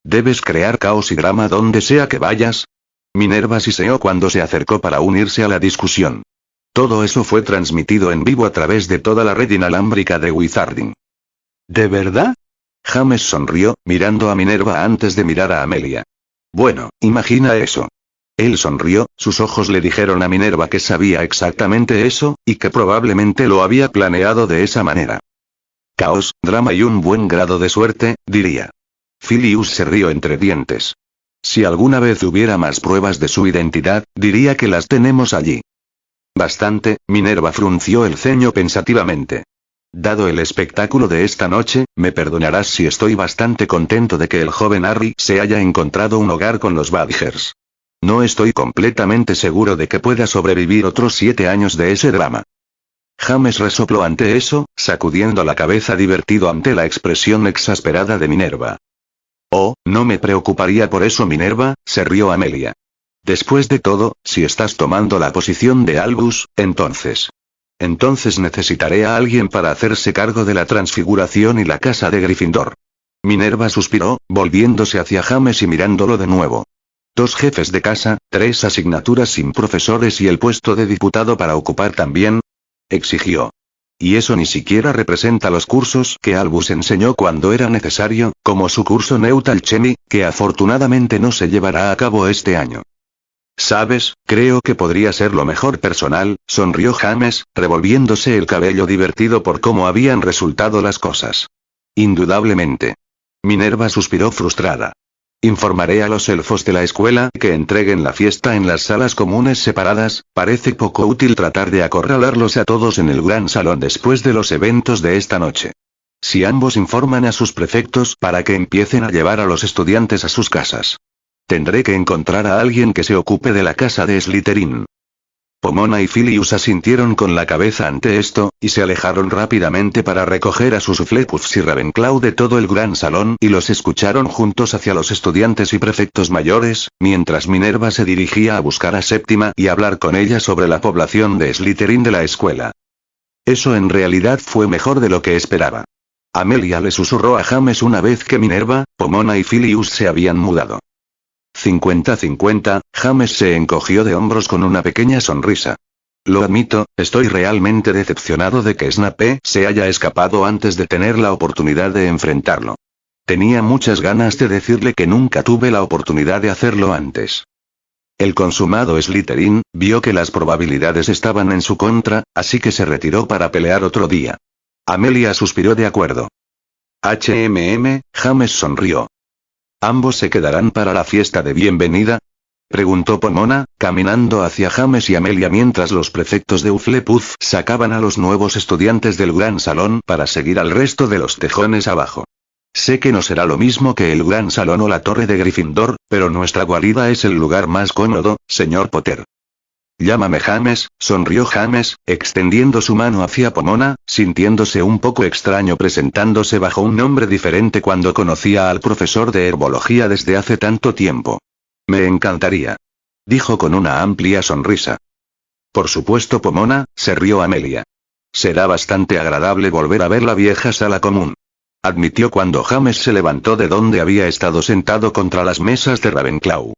Debes crear caos y drama donde sea que vayas. Minerva siseó cuando se acercó para unirse a la discusión. Todo eso fue transmitido en vivo a través de toda la red inalámbrica de Wizarding. ¿De verdad? James sonrió, mirando a Minerva antes de mirar a Amelia. Bueno, imagina eso. Él sonrió, sus ojos le dijeron a Minerva que sabía exactamente eso, y que probablemente lo había planeado de esa manera. Caos, drama y un buen grado de suerte, diría. Filius se rió entre dientes. Si alguna vez hubiera más pruebas de su identidad, diría que las tenemos allí. Bastante, Minerva frunció el ceño pensativamente. Dado el espectáculo de esta noche, me perdonarás si estoy bastante contento de que el joven Harry se haya encontrado un hogar con los Badgers. No estoy completamente seguro de que pueda sobrevivir otros 7 años de ese drama. James resopló ante eso, sacudiendo la cabeza divertido ante la expresión exasperada de Minerva. Oh, no me preocuparía por eso Minerva, se rió Amelia. Después de todo, si estás tomando la posición de Albus, entonces necesitaré a alguien para hacerse cargo de la transfiguración y la casa de Gryffindor. Minerva suspiró, volviéndose hacia James y mirándolo de nuevo. 2 jefes de casa, 3 asignaturas sin profesores y el puesto de diputado para ocupar también, exigió. Y eso ni siquiera representa los cursos que Albus enseñó cuando era necesario, como su curso Neutalchemy, que afortunadamente no se llevará a cabo este año. ¿Sabes? Creo que podría ser lo mejor personal, sonrió James, revolviéndose el cabello divertido por cómo habían resultado las cosas. Indudablemente. Minerva suspiró frustrada. Informaré a los elfos de la escuela que entreguen la fiesta en las salas comunes separadas, parece poco útil tratar de acorralarlos a todos en el gran salón después de los eventos de esta noche. Si ambos informan a sus prefectos para que empiecen a llevar a los estudiantes a sus casas. Tendré que encontrar a alguien que se ocupe de la casa de Slytherin. Pomona y Filius asintieron con la cabeza ante esto, y se alejaron rápidamente para recoger a sus Hufflepuffs y Ravenclaw de todo el gran salón y los escucharon juntos hacia los estudiantes y prefectos mayores, mientras Minerva se dirigía a buscar a Séptima y hablar con ella sobre la población de Slytherin de la escuela. Eso en realidad fue mejor de lo que esperaba. Amelia le susurró a James una vez que Minerva, Pomona y Filius se habían mudado. 50-50, James se encogió de hombros con una pequeña sonrisa. Lo admito, estoy realmente decepcionado de que Snape se haya escapado antes de tener la oportunidad de enfrentarlo. Tenía muchas ganas de decirle que nunca tuve la oportunidad de hacerlo antes. El consumado Slytherin vio que las probabilidades estaban en su contra, así que se retiró para pelear otro día. Amelia suspiró de acuerdo. James sonrió. ¿Ambos se quedarán para la fiesta de bienvenida? Preguntó Pomona, caminando hacia James y Amelia mientras los prefectos de Hufflepuff sacaban a los nuevos estudiantes del gran salón para seguir al resto de los tejones abajo. Sé que no será lo mismo que el gran salón o la torre de Gryffindor, pero nuestra guarida es el lugar más cómodo, señor Potter. Llámame James, sonrió James, extendiendo su mano hacia Pomona, sintiéndose un poco extraño presentándose bajo un nombre diferente cuando conocía al profesor de herbología desde hace tanto tiempo. Me encantaría. Dijo con una amplia sonrisa. Por supuesto Pomona, se rió Amelia. Será bastante agradable volver a ver la vieja sala común. Admitió cuando James se levantó de donde había estado sentado contra las mesas de Ravenclaw.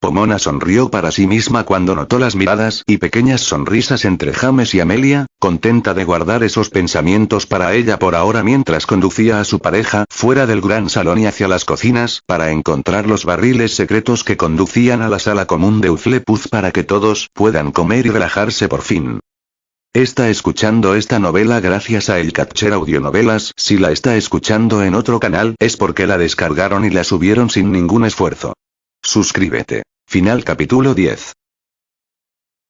Pomona sonrió para sí misma cuando notó las miradas y pequeñas sonrisas entre James y Amelia, contenta de guardar esos pensamientos para ella por ahora mientras conducía a su pareja fuera del gran salón y hacia las cocinas para encontrar los barriles secretos que conducían a la sala común de Hufflepuff para que todos puedan comer y relajarse por fin. Está escuchando esta novela gracias a El Catcher Audionovelas. Si la está escuchando en otro canal es porque la descargaron y la subieron sin ningún esfuerzo. Suscríbete. Final capítulo 10.